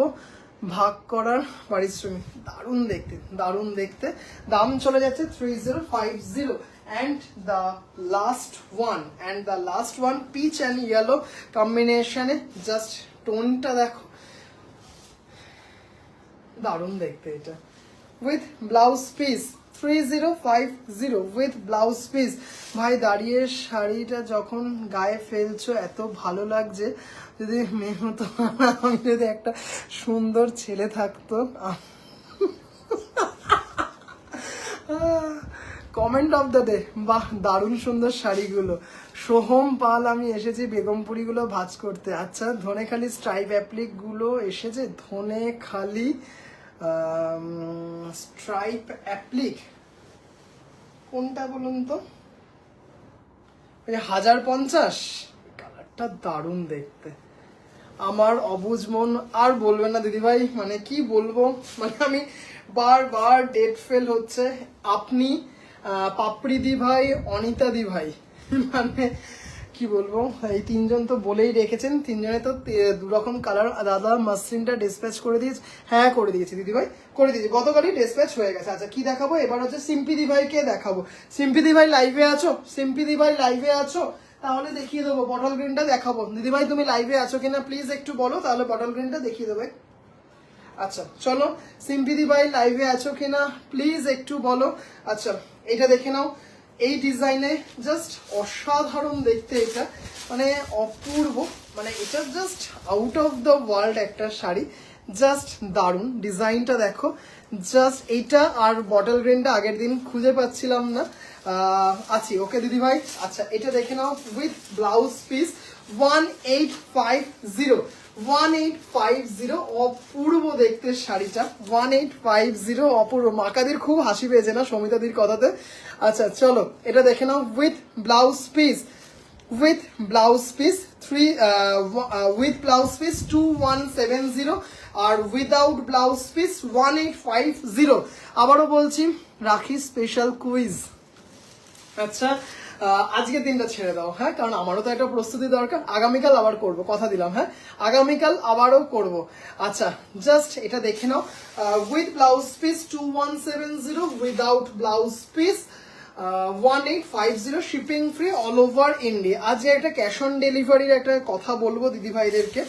ভাগ করার পারিশ্রমিক, দারুণ দেখতে দারুণ দেখতে। দাম চলে যাচ্ছে 3050। and the last one peach and yellow কম্বিনেশনে, জাস্ট টোনটা দেখো, দারুণ দেখতে এটা, with blouse piece 3050 with blouse piece. ভাই দাঁড়িয়ে শাড়িটা যখন গায়ে ফেলছো এত ভালো লাগছে, যদি মেয়ে হতো, আমি যদি একটা সুন্দর ছেলে থাকতো। কমেন্ট অফ দ্য ডে, বাহ দারুণ সুন্দর শাড়িগুলো। সোহম পাল, আমি এসেছি বেগমপুরিগুলো ভাঁজ করতে। আচ্ছা, ধনেখালি স্ট্রাইপ অ্যাপ্লিকগুলো এসেছে, ধনেখালি স্ট্রাইপ অ্যাপ্লিক কোনটা বলুন তো? 1050, কালারটা দারুণ দেখতে, আমার অবুঝ মন আর বলবেন না দিদিভাই, মানে কি বলবো, মানে আমি বারবার ডেট ফেল হচ্ছে। আপনি, পাপড়ি দি ভাই, অনিতা দি ভাই, মানে কি বলবো, এই তিনজন তো বলেই রেখেছেন, তিনজনে তো দুরকম কালার। দাদা মাসলিনটা ডিসপ্যাচ করে দিয়েছে? হ্যাঁ করে দিয়েছি দিদিভাই, করে দিয়েছি, গতকালই ডিসপ্যাচ হয়ে গেছে। আচ্ছা কি দেখাবো এবার, হচ্ছে সিম্পি দি ভাইকে দেখাবো। সিম্পি দি ভাই লাইভে আছো? সিম্পি দি ভাই লাইভে আছো? তাহলে দেখিয়ে দেবো, বটল গ্রিনটা দেখাবো। দিদিভাই তুমি লাইভে আছো কিনা প্লিজ একটু বলো, তাহলে বটল গ্রিনটা দেখিয়ে দেবে। আচ্ছা চলো, সিম্পিদি ভাই লাইভে আছো কিনা প্লিজ একটু বলো। আচ্ছা এটা দেখে নাও, এই ডিজাইনে জাস্ট অসাধারণ দেখতে, এটা মানে অপূর্ব, মানে এটা just out of the world একটা শাড়ি, জাস্ট দারুণ ডিজাইনটা দেখো, জাস্ট এইটা আর বটল গ্রিনটা আগের দিন খুঁজে পাচ্ছিলাম না, আছি ওকে দিদি ভাই। আচ্ছা এটা দেখে নাও, উইথ ব্লাউজ পিস 1850, অপূর্ব দেখতে শাড়িটা, 1850 অপূর্ব। মাকাদির খুব হাসি পেয়েছে না সমিতাদির কথাতে। আচ্ছা চলো এটা দেখে নাও, with blouse piece, with blouse piece with blouse piece 2170, আর উইদাউট ব্লাউজ পিস 1850। আবারও বলছি, রাখি স্পেশাল কুইজ। আচ্ছা আজকের দিনটা ছেড়ে দাও, হ্যাঁ, কারণ আমারও তো একটা প্রস্তুতি দরকার। আগামীকাল আবার করব, কথা দিলাম, হ্যাঁ আগামীকাল আবারও করব। আচ্ছা জাস্ট এটা দেখে নাও, with blouse piece 2170, without blouse piece 1850, shipping free all over India. আজকে একটা ক্যাশ অন ডেলিভারির একটা কথা বলবো দিদিভাইদেরকে,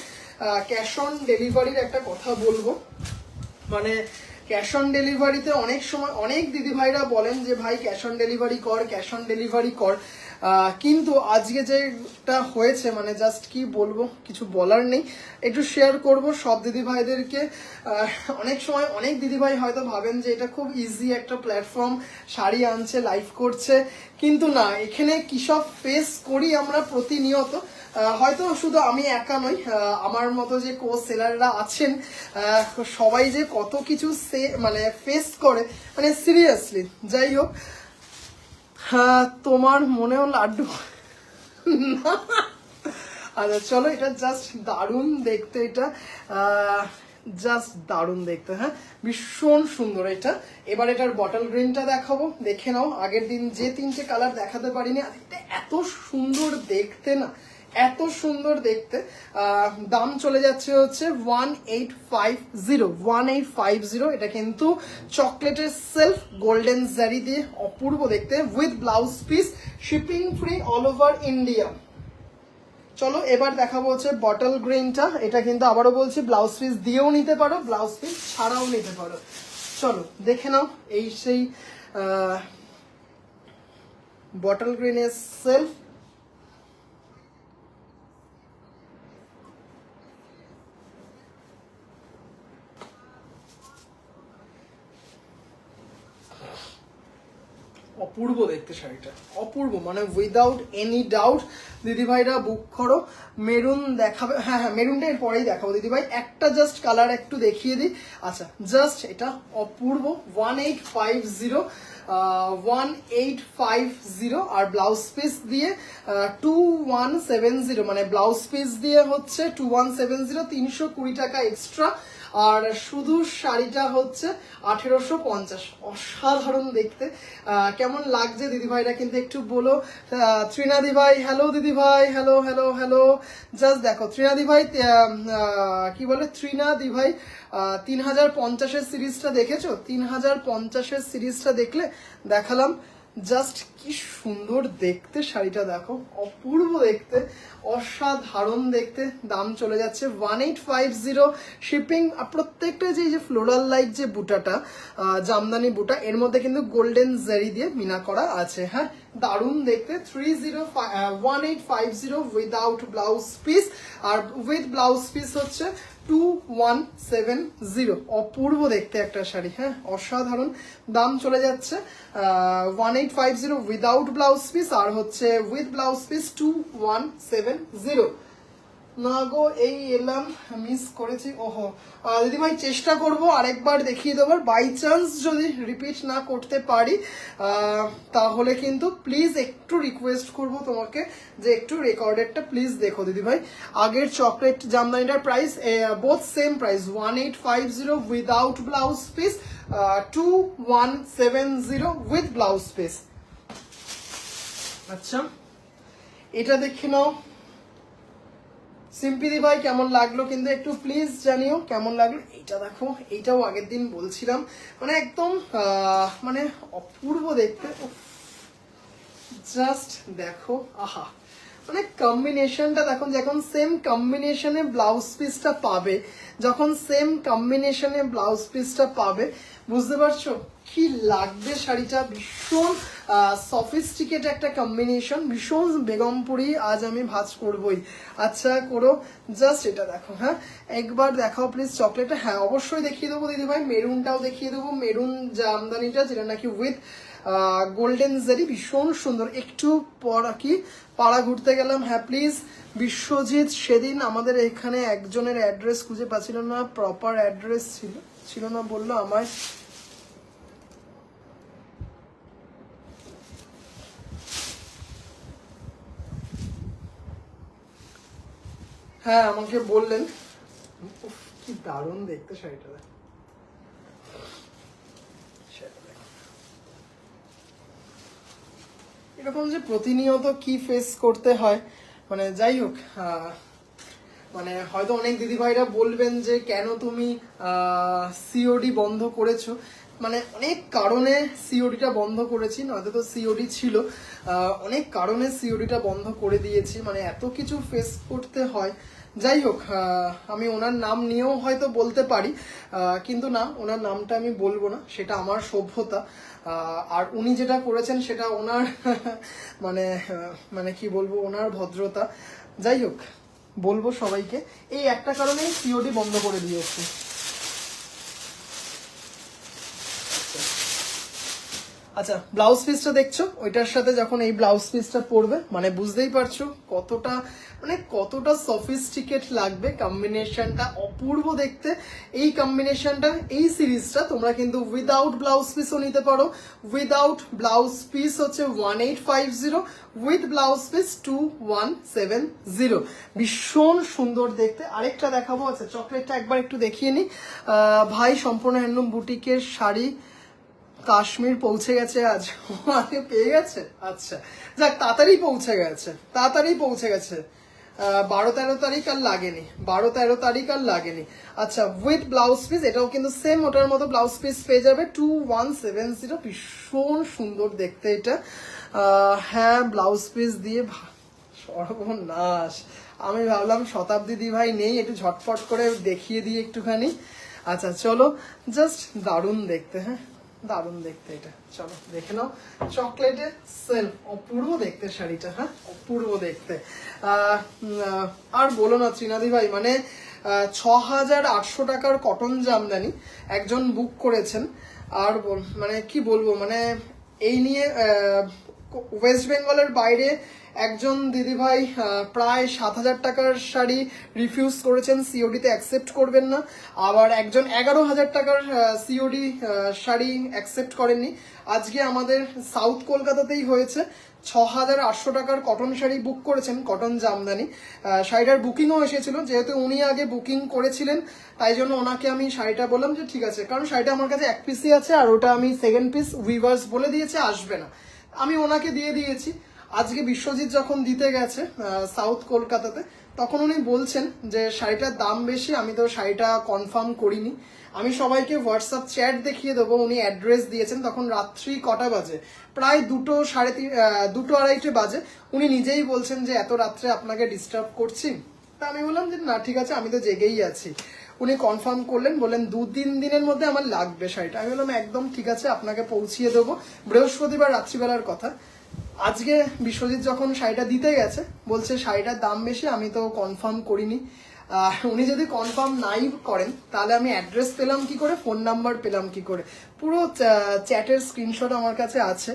ক্যাশ অন ডেলিভারির একটা কথা বলবো। মানে ক্যাশ অন ডেলিভারিতে অনেক সময় অনেক দিদিভাইরা বলেন যে ভাই ক্যাশ অন ডেলিভারি কর, ক্যাশ অন ডেলিভারি কর, কিন্তু আজকে যেটা হয়েছে, মানে জাস্ট কি বলবো, কিছু বলার নেই, একটু শেয়ার করব সব দিদিভাইদেরকে। অনেক সময় অনেক দিদিভাই হয়তো ভাবেন যে এটা খুব ইজি একটা প্ল্যাটফর্ম, শাড়ি আনছে লাইভ করছে, কিন্তু না, এখানে কি সব ফেস করি আমরা প্রতিনিয়ত। হয়তো শুধু আমি একা নই, আমার মতো যে কো সেলাররা আছেন সবাই যে কত কিছু মানে ফেস করে, মানে সিরিয়াসলি। যাই হোক, তোমার মনেও লাড্ডু। আচ্ছা চলো, এটা জাস্ট দারুণ দেখতে, এটা জাস্ট দারুণ দেখতে, হ্যাঁ ভীষণ সুন্দর এটা। এবার এটার বটল গ্রিনটা দেখাবো, দেখে নাও। আগের দিন যে তিনটে কালার দেখাতে পারিনি, এটা এত সুন্দর দেখতে না, এত সুন্দর দেখতে। দাম চলে যাচ্ছে হচ্ছে 1850, এটা কিন্তু চকলেটের সেলফ গোল্ডেন জারি দিয়ে অপূর্ব দেখতে, with blouse piece, shipping free all over India. চলো এবার দেখাবো হচ্ছে বটল গ্রিনটা, এটা কিন্তু আবারও বলছি ব্লাউজ পিস দিয়েও নিতে পারো, ব্লাউজ পিস ছাড়াও নিতে পারো। চলো দেখে নাও, এই সেই বটল গ্রিনের সেলফ, অপূর্ব দেখতে শাড়িটা, অপূর্ব, মানে উইদাউট এনি ডাউট দিদিভাইরা বুক করো। মেরুন দেখাবে? হ্যাঁ হ্যাঁ মেরুনটা এর পরেই দেখাবো দিদিভাই, একটা জাস্ট কালার একটু দেখিয়ে দিই। আচ্ছা জাস্ট এটা অপূর্ব, 1850 আর ব্লাউজ পিস দিয়ে 2170, মানে ব্লাউজ পিস দিয়ে হচ্ছে 2170, 320 টাকা এক্সট্রা। আর শুধু শাড়িটা হচ্ছে 1850। অসাধারণ দেখতে। কেমন লাগছে দিদিভাইরা কিন্তু একটু বলো। ত্রিনাদি ভাই হ্যালো, দিদিভাই হ্যালো হ্যালো হ্যালো। জাস্ট দেখো ত্রিনাদি ভাই কি বলে, ত্রিনাদি ভাই 3050-এর সিরিজটা দেখেছো? 3050-এর সিরিজটা দেখলে দেখালাম। জাস্ট কি সুন্দর দেখতে শাড়িটা, দেখো অপূর্ব দেখতে, অসাধারণ দেখতে। দাম চলে যাচ্ছে 1850 শিপিং। প্রত্যেকটা যে ফ্লোরাল লাইক যে বুটাটা, জামদানি বুটা, এর মধ্যে কিন্তু গোল্ডেন জারি দিয়ে মিনা করা আছে। হ্যাঁ, দারুণ দেখতে। 1850 উইদাউট ব্লাউজ পিস, আর উইথ ব্লাউজ পিস হচ্ছে 2170। অপূর্ব দেখতে একটা শাড়ি। হ্যাঁ, অসাধারণ। দাম চলে যাচ্ছে 1850 উইদাউট ব্লাউজ পিস, আর হচ্ছে উইথ ব্লাউজ পিস 2170। না গো, এই এলাম, মিস করেছি। ওহো দিদিভাই, চেষ্টা করব আরেকবার দেখিয়ে দেবার। বাই চান্স যদি রিপিট না করতে পারি তাহলে কিন্তু প্লিজ একটু রিকোয়েস্ট করব তোমাকে যে একটু রেকর্ডেডটা প্লিজ দেখো দিদিভাই। আগের চকলেট জামদানিটার price both same price 1850 without blouse piece, 2170 with blouse piece. আচ্ছা, এটা দেখে নাও। সিম্পিদি ভাই কেমন লাগলো কিন্তু একটু প্লিজ জানিও কেমন লাগলো। এইটা দেখো, এইটাও আগের দিন বলছিলাম, মানে একদম মানে অপূর্ব দেখতে। জাস্ট দেখো, আহা, মানে কম্বিনেশনটা দেখুন। যখন সেম কম্বিনেশনে ব্লাউজ পিসটা পাবে, যখন সেম কম্বিনেশনে ব্লাউজ পিসটা পাবে, বুঝতে পারছো কি লাগবে শাড়িটা। ভীষণ সফিস্টিকেট একটা কম্বিনেশন, ভীষণ বেগমপুরি আজ আমি ভাঁজ করবই। আচ্ছা করো, জাস্ট এটা দেখো। হ্যাঁ, একবার দেখাও প্লিজ চকলেটটা। হ্যাঁ, অবশ্যই দেখিয়ে দেবো দিদিভাই। মেরুনটাও দেখিয়ে দেবো, মেরুন জামদানিটা যেটা নাকি উইথ গোল্ডেন জারি, ভীষণ সুন্দর। একটু পর কি পাড়া ঘুরতে গেলাম। হ্যাঁ প্লিজ, বিশ্বজিৎ, সেদিন আমাদের এখানে একজনের অ্যাড্রেস খুঁজে পাচ্ছিল না, প্রপার অ্যাড্রেস ছিল না বললো আমায়। হ্যাঁ, আমাকে বললেন। কি দারুণ দেখতে শাড়িটা। এরকম যে প্রতিনিয়ত কি ফেস করতে হয়, মানে যাই হোক, মানে হয়তো অনেক দিদিভাইরা বলবেন যে কেন তুমি সিওডি বন্ধ করেছো। মানে অনেক কারণে সিওডিটা বন্ধ করেছি, নয়তো তো সিওডি ছিল। অনেক কারণে সিওডিটা বন্ধ করে দিয়েছি, মানে এত কিছু ফেস করতে হয়। যাই হোক, আমি ওনার নাম নিয়েও হয়তো বলতে পারি, কিন্তু না, ওনার নামটা আমি বলবো না, সেটা আমার সভ্যতা। আর উনি যেটা করেছেন সেটা ওনার মানে মানে কি বলবো, ওনার ভদ্রতা। যাই হোক, বলবো সবাইকে এই একটা কারণেই সিওডি বন্ধ করে দিয়েছি। আচ্ছা, ব্লাউজ পিসটা দেখছো, ওইটার সাথে যখন এই ব্লাউজ পিসটা পরবে, মানে বুঝতেই পারছো কতটা, মানে কতটা সফিস্টিকেট লাগবে। কম্বিনেশনটা অপূর্ব দেখতে। এই কম্বিনেশনটা, এই সিরিজটা তোমরা কিন্তু উইদাউট ব্লাউজ পিসও নিতে পারো। উইদাউট ব্লাউজ পিস হচ্ছে 1850, উইথ ব্লাউজ পিস 2170। ভীষণ সুন্দর দেখতে। আরেকটা দেখাবো। আচ্ছা, চকলেটটা একবার একটু দেখিয়ে নি। ভাই, সম্পূর্ণ হ্যান্ডলুম বুটিকের শাড়ি কাশ্মীর পৌঁছে গেছে আজ। আজকে পেয়ে গেছে। আচ্ছা, যাক, তাড়াতাড়ি পৌঁছে গেছে, তাড়াতাড়ি পৌঁছে গেছে। 12-13 তারিখ আর লাগেনি, 12-13 তারিখ আর লাগেনি। আচ্ছা, উইথ ব্লাউজ পিস, এটাও কিন্তু সেম ওটার মতো ব্লাউজ পিস পেয়ে যাবে 2170। ভীষণ সুন্দর দেখতে এটা। হ্যাঁ, ব্লাউজ পিস দিয়ে সর্বনাশ। আমি ভাবলাম শতাব্দী দি ভাই নেই, একটু ঝটপট করে দেখিয়ে দিই একটুখানি। আচ্ছা চলো, জাস্ট দারুণ দেখতে। হ্যাঁ, দারুণ দেখতে এটা। চলো দেখে নাও। চকলেটের সেলফ, অপূর্ব দেখতে শাড়িটা। হ্যাঁ, অপূর্ব দেখতে। আর বলো না ত্রিনাদি ভাই, মানে 6800 টাকার কটন জামদানি একজন বুক করেছেন। আর মানে কি বলবো, মানে এই নিয়ে ওয়েস্ট বেঙ্গলের বাইরে একজন দিদিভাই প্রায় 7000 টাকার শাড়ি রিফিউজ করেছেন, সিওডিতে অ্যাকসেপ্ট করবেন না। আবার একজন 11000 টাকার সিওডি শাড়ি অ্যাকসেপ্ট করেননি। আজকে আমাদের সাউথ কলকাতাতেই হয়েছে, 6,800 টাকার কটন শাড়ি বুক করেছেন, কটন জামদানি। শাড়িটার বুকিংও এসেছিল, যেহেতু উনি আগে বুকিং করেছিলেন তাই জন্য ওনাকে আমি শাড়িটা বললাম যে ঠিক আছে, কারণ শাড়িটা আমার কাছে এক পিসই আছে আর ওটা আমি সেকেন্ড পিস উইভার্স বলে দিয়েছে আসবে না, আমি ওনাকে দিয়ে দিয়েছি। আজকে বিশ্বজিৎ যখন দিতে গেছে সাউথ কলকাতাতে, তখন উনি বলছেন যে শাড়িটার দাম বেশি, আমি তো শাড়িটা কনফার্ম করিনি। আমি সবাইকে হোয়াটসঅ্যাপ চ্যাট দেখিয়ে দেবো, উনি অ্যাড্রেস দিয়েছেন, তখন রাত্রি কটা বাজে, প্রায় 2-2:30 বাজে। উনি নিজেই বলছেন যে এত রাত্রে আপনাকে ডিস্টার্ব করছি। তা আমি বললাম যে না ঠিক আছে, আমি তো জেগেই আছি। উনি কনফার্ম করলেন, বললেন 2-3 দিনের মধ্যে আমার লাগবে শাড়িটা। আমি বললাম একদম ঠিক আছে, আপনাকে পৌঁছিয়ে দেবো। বৃহস্পতিবার রাত্রিবেলার কথা। আজকে বিশ্বজিৎ যখন শাড়িটা দিতে গেছে, বলছে শাড়িটার দাম বেশি, আমি তো কনফার্ম করিনি। উনি যদি কনফার্ম নাই করেন তাহলে আমি অ্যাড্রেস পেলাম কি করে, ফোন নাম্বার পেলাম কি করে, পুরো চ্যাটের স্ক্রিনশট আমার কাছে আছে।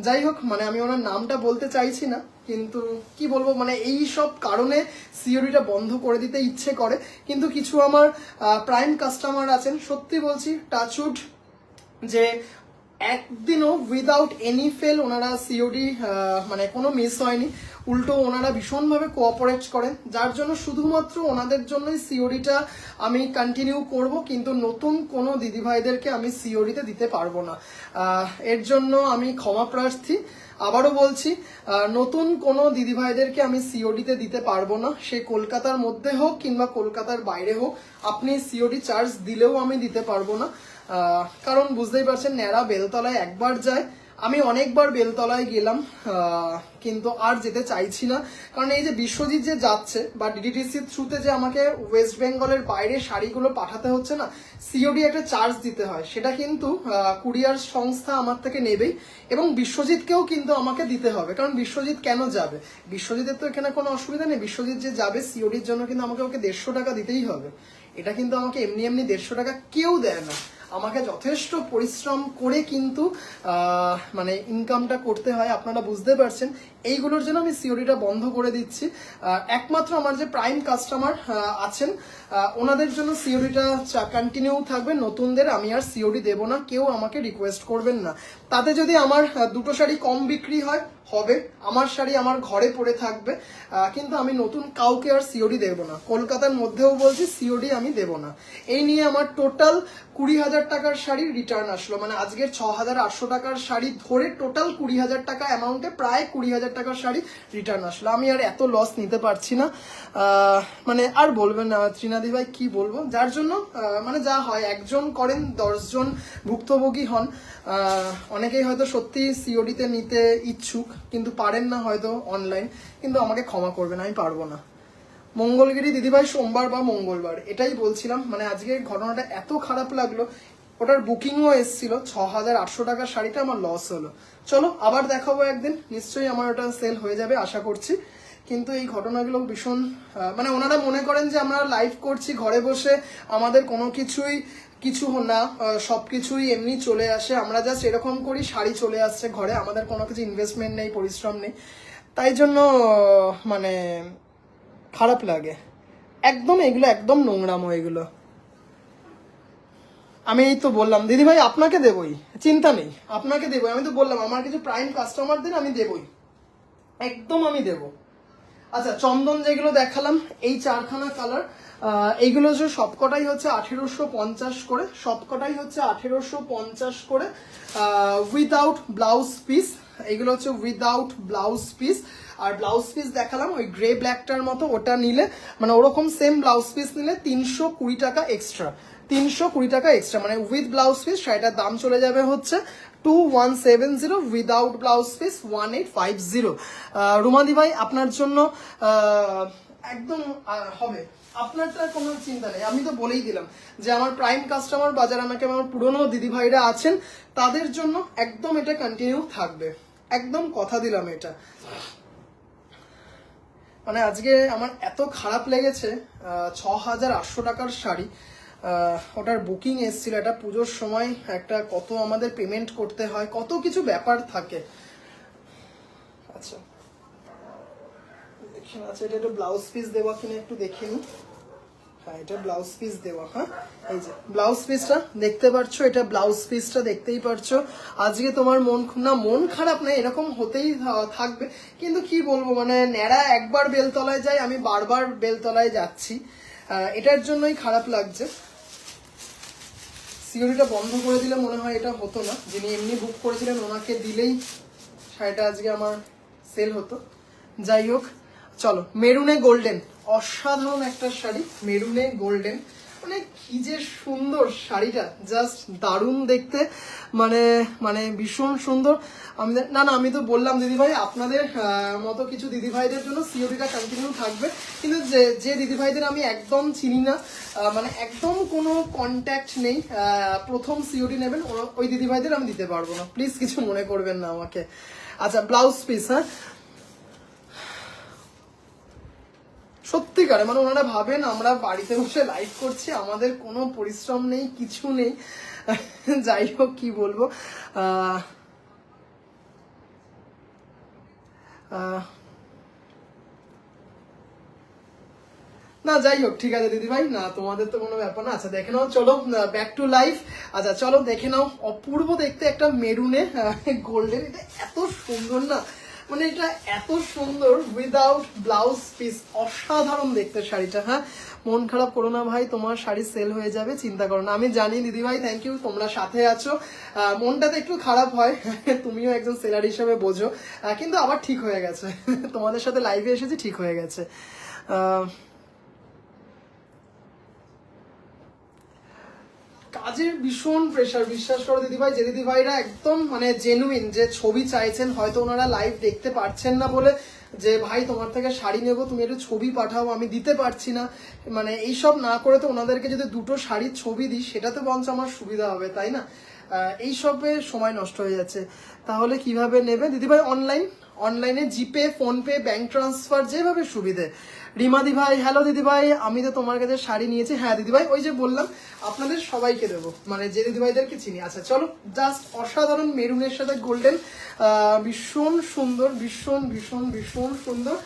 যাই হোক, মানে আমি ওনার নামটা বলতে চাইছি না, কিন্তু কি বলবো, মানে এই সব কারণে সিওরিটা বন্ধ করে দিতে ইচ্ছে করে। কিন্তু কিছু আমার প্রাইম কাস্টমার আছেন, সত্যি বলছি টাচউড, যে একদিনও উইদাউট এনি ফেল ওনারা সিওডি মানে কোনো মিস হয়নি, উল্টো ওনারা ভীষণভাবে কোঅপারেট করেন, যার জন্য শুধুমাত্র ওনাদের জন্যই সিওডিটা আমি কন্টিনিউ করব। কিন্তু নতুন কোনো দিদিভাইদেরকে আমি সিওডিতে দিতে পারবো না, এর জন্য আমি ক্ষমা প্রার্থী। আবারও বলছি, নতুন কোনো দিদিভাইদেরকে আমি সিওডিতে দিতে পারবো না, সে কলকাতার মধ্যে হোক কিংবা কলকাতার বাইরে হোক, আপনি সিওডি চার্জ দিলেও আমি দিতে পারবো না। কারণ বুঝতেই পারছেন, ন্যাড়া বেলতলায় একবার যায়, আমি অনেকবার বেলতলায় গেলাম, কিন্তু আর যেতে চাইছি না। কারণ এই যে বিশ্বজিৎ যে যাচ্ছে বা ডিডিটিসির থ্রুতে যে আমাকে ওয়েস্ট বেঙ্গলের বাইরে শাড়িগুলো পাঠাতে হচ্ছে না, সিওডি একটা চার্জ দিতে হয়, সেটা কিন্তু কুরিয়ার সংস্থা আমার থেকে নেবেই, এবং বিশ্বজিৎকেও কিন্তু আমাকে দিতে হবে। কারণ বিশ্বজিৎ কেন যাবে, বিশ্বজিতের তো এখানে কোনো অসুবিধা নেই, বিশ্বজিৎ যে যাবে সিওডির জন্য কিন্তু আমাকে ওকে 150 টাকা দিতেই হবে। এটা কিন্তু আমাকে এমনি এমনি 150 টাকা কেউ দেয় না, আমাকে যথেষ্ট পরিশ্রম করে কিন্তু মানে ইনকামটা করতে হয়, আপনারা বুঝতে পারছেন। এইগুলোর জন্য আমি সিওডিটা বন্ধ করে দিচ্ছি। একমাত্র আমার যে প্রাইম কাস্টমার আছেন ওনাদের জন্য সিওডিটা কন্টিনিউ থাকবে, নতুনদের আমি আর সিওডি দেব না, কেউ আমাকে রিকোয়েস্ট করবেন না। তাতে যদি আমার দুটো শাড়ি কম বিক্রি হয় হবে, আমার শাড়ি আমার ঘরে পড়ে থাকবে, কিন্তু আমি নতুন কাউকে আর সিওডি দেব না। কলকাতার মধ্যেও বলছি সিওডি আমি দেব না। এই নিয়ে আমার টোটাল 20,000 টাকার শাড়ি রিটার্ন আসলো, মানে আজকের 6,800 টাকার শাড়ি ধরে টোটাল 20,000 টাকা অ্যামাউন্টে প্রায় 20,000 টাকার শাড়ি রিটার্ন আসলো। আমি আর এত লস নিতে পারছি না, মানে আর বলবেন না ত্রিনাদি ভাই, কি বলবো, যার জন্য মানে যা হয়, একজন করেন 10 জন ভুক্তভোগী হন। অনেকেই হয়তো সত্যি সিওডিতে নিতে ইচ্ছুক কিন্তু পারেন না হয়তো অনলাইন, কিন্তু আমাকে ক্ষমা করবেন, আমি পারবো না। মঙ্গলগিরি দিদিভাই সোমবার বা মঙ্গলবার, এটাই বলছিলাম। মানে আজকে ঘটনাটা এত খারাপ লাগলো, ওটার বুকিংও এসেছিল, 6,800 টাকার শাড়িটা আমার লস হলো। চলো আবার দেখাবো একদিন, নিশ্চয়ই আমার ওটা সেল হয়ে যাবে আশা করছি। কিন্তু এই ঘটনাগুলো ভীষণ মানে ওনারা মনে করেন যে আমরা লাইভ করছি ঘরে বসে, আমাদের কোনো কিছু না, সবকিছুই এমনি চলে আসে, আমরা জাস্ট এরকম করি শাড়ি চলে আসছে ঘরে, আমাদের কোনো কিছু ইনভেস্টমেন্ট নেই, পরিশ্রম নেই, তাই জন্য মানে খারাপ লাগে একদম, এগুলো একদম নোংরামো এগুলো। আমি এই তো বললাম দিদিভাই আপনাকে দেবই, চিন্তা নেই, আপনাকে দেবই, আমি তো বললাম আমার কিছু প্রাইম কাস্টমারদের আমি দেবই, একদম আমি দেবো। আচ্ছা, চন্দন যেগুলো দেখালাম এই 4খানা কালার, এইগুলো যে সবকটাই হচ্ছে 1850 করে, সবকটাই হচ্ছে 1850 করে উইদাউট ব্লাউজ পিস, এইগুলো হচ্ছে উইদাউট ব্লাউজ পিস। আর ব্লাউজ পিস দেখালাম ওই গ্রে ব্ল্যাকটার মতো, ওটা নিলে মানে ওরকম সেম ব্লাউজ পিস নিলে 320 টাকা এক্সট্রা, 320 টাকা এক্সট্রা, মানে উইথ ব্লাউজ পিস শাড়িটার দাম চলে যাবে হচ্ছে 2170, উইদাউট ব্লাউজ পিস 1850। রুমাদি ভাই আপনার জন্য একদম হবে, আপনারটা কোনো চিন্তা নেই। আমি তো বলেই দিলাম যে আমার প্রাইম কাস্টমার বাজার আমাকে আমার পুরনো দিদি ভাইরা আছেন, তাদের জন্য একদম এটা কন্টিনিউ থাকবে, একদম কথা দিলাম এটা। মানে আজকে আমার এত খারাপ লেগেছে, 6,800 টাকার শাড়ি, ওটার বুকিং এসেছিল, এটা পুজোর সময় একটা কত আমাদের পেমেন্ট করতে হয়, কত কিছু ব্যাপার থাকে। আচ্ছা দেখেন, আচ্ছা এটা একটু ব্লাউজ পিস দেওয়া কিনা একটু দেখে নিই। হ্যাঁ এটা ব্লাউজ পিস দেওয়া। হ্যাঁ এই যে ব্লাউজ পিসটা দেখতে পাচ্ছ, এটা ব্লাউজ পিসটা দেখতেই পাচ্ছো। আজকে তোমার মন খারাপ না, এরকম হতেই থাকবে, কিন্তু কি বলবো মানে ন্যাড়া একবার বেলতলায় যায়, আমি বারবার বেলতলায় যাচ্ছি, এটার জন্যই খারাপ লাগছে। সিওরিটা বন্ধ করে দিলে মনে হয় এটা হতো না, যিনি এমনি বুক করেছিলেন ওনাকে দিলেই শাড়িটা আজকে আমার সেল হতো। যাই হোক চলো, মেরুনে গোল্ডেন, অসাধারণ একটা শাড়ি, মেরুনে গোল্ডেন, মানে কি যে সুন্দর শাড়িটা, জাস্ট দারুণ দেখতে, মানে মানে ভীষণ সুন্দর। আমি তো বললাম দিদিভাই আপনাদের মতো কিছু দিদিভাইদের জন্য সিওডিটা কন্টিনিউ থাকবে, কিন্তু যে দিদিভাইদের আমি একদম চিনি না, মানে একদম কোনো কন্ট্যাক্ট নেই, প্রথম সিওডি নেবেন ওই দিদিভাইদের আমি দিতে পারবো না, প্লিজ কিছু মনে করবেন না আমাকে। আচ্ছা ব্লাউজ পিস, হ্যাঁ সত্যিকারে মানে ওনারা ভাবেন আমরা বাড়িতে বসে লাইভ করছি, আমাদের কোনো পরিশ্রম নেই, কিছু নেই। যাই হোক কি বলবো, না যাই হোক ঠিক আছে দিদিভাই, না তোমাদের তো কোনো ব্যাপার না। আচ্ছা দেখে নাও, চলো ব্যাক টু লাইফ। আচ্ছা চলো দেখে নাও, অপূর্ব দেখতে একটা মেরুনে গোল্ডেন, এটা এত সুন্দর না, মানে এটা এত সুন্দর উইদাউট ব্লাউজ পিস, অসাধারণ দেখতে শাড়িটা। হ্যাঁ মন খারাপ করো না ভাই, তোমার শাড়ি সেল হয়ে যাবে, চিন্তা করো না। আমি জানি দিদিভাই, থ্যাংক ইউ, তোমরা সাথে আছো, মনটাতে একটু খারাপ হয়, তুমিও একজন সেলার হিসেবে বোঝো, কিন্তু আবার ঠিক হয়ে গেছে, তোমাদের সাথে লাইভে এসেছি, ঠিক হয়ে গেছে। কাজের ভীষণ প্রেশার, বিশ্বাস করো দিদিভাই, যে দিদিভাইরা একদম মানে জেনুইন, যে ছবি চাইছেন, হয়তো ওনারা লাইভ দেখতে পারছেন না বলে, যে ভাই তোমার থেকে শাড়ি নেবো, তুমি একটু ছবি পাঠাও, আমি দিতে পারছি না, মানে এইসব না করে তো ওনাদেরকে যদি দুটো শাড়ির ছবি দিই সেটাতে বঞ্চ আমার সুবিধা হবে, তাই না? এইসবে সময় নষ্ট হয়ে যাচ্ছে। তাহলে কিভাবে নেবে দিদিভাই? অনলাইনে জিপে, ফোনপে, ব্যাংক ট্রান্সফার, যেভাবে সুবিধে। রিমা দিভাই, হ্যালো দিদিভাই, আমি তো তোমার কাছে শাড়ি নিয়েছি। হ্যাঁ দিদিভাই, ওই যে বললাম আপনাদের সবাইকে দেবো, মানে যে দিদিভাইদেরকে চিনি। আচ্ছা চলো, জাস্ট অসাধারণ মেরুনের সাথে গোল্ডেন, ভীষণ সুন্দর, ভীষণ ভীষণ ভীষণ সুন্দর,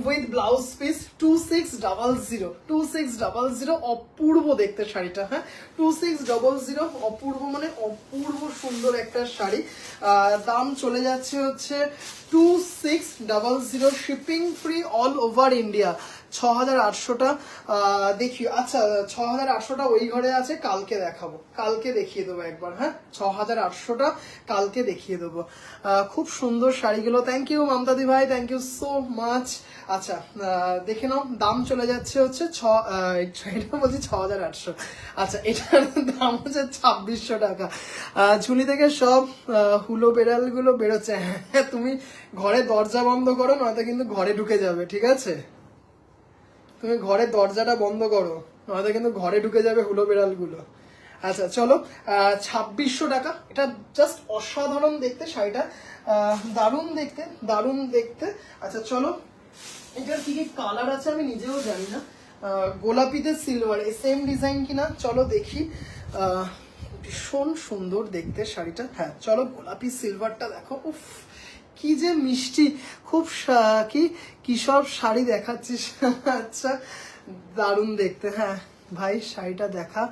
উইথ ব্লাউজ পিস 2600, অপূর্ব দেখতে শাড়িটা। হ্যাঁ 2600, অপূর্ব মানে অপূর্ব সুন্দর একটা শাড়ি, দাম চলে যাচ্ছে হচ্ছে 2600, shipping free all over India, 6800টা। দেখি, আচ্ছা 6800টা ওই ঘরে আছে, কালকে দেখাবো, কালকে দেখিয়ে দেবো একবার। হ্যাঁ 6800টা কালকে দেখিয়ে দেবো। খুব সুন্দর শাড়িগুলো, থ্যাংক ইউ মমতাদি ভাই, থ্যাংক ইউ সো মাচ। আচ্ছা দেখে নাও, দাম চলে যাচ্ছে হচ্ছে এটা বলছি 6800, আচ্ছা এটার দাম হচ্ছে 2600 টাকা। ঝুলি থেকে সব হুলো বেড়ালগুলো বেরোচ্ছে। হ্যাঁ তুমি ঘরে দরজা বন্ধ করো, নয়তো কিন্তু ঘরে ঢুকে যাবে, ঠিক আছে? তুমি ঘরের দরজাটা বন্ধ করো, নয়তো কিন্তু ঘরে ঢুকে যাবে হুলো বেড়ালগুলো। আচ্ছা চলো, 2600 টাকা, এটা জাস্ট অসাধারণ দেখতে শাড়িটা, দারুণ দেখতে, দারুণ দেখতে। আচ্ছা চলো, এটার কি কি কালার আছে আমি নিজেও জানি না, গোলাপিতে সিলভার, সেম ডিজাইন কিনা চলো দেখি। ভীষণ সুন্দর দেখতে শাড়িটা। হ্যাঁ চলো, গোলাপি সিলভারটা দেখো, উফ কি যে মিষ্টি, খুব কি সব শাড়ি দেখাচ্ছিস। আচ্ছা দারুণ দেখতে। হ্যাঁ ভাই শাড়িটা দেখা,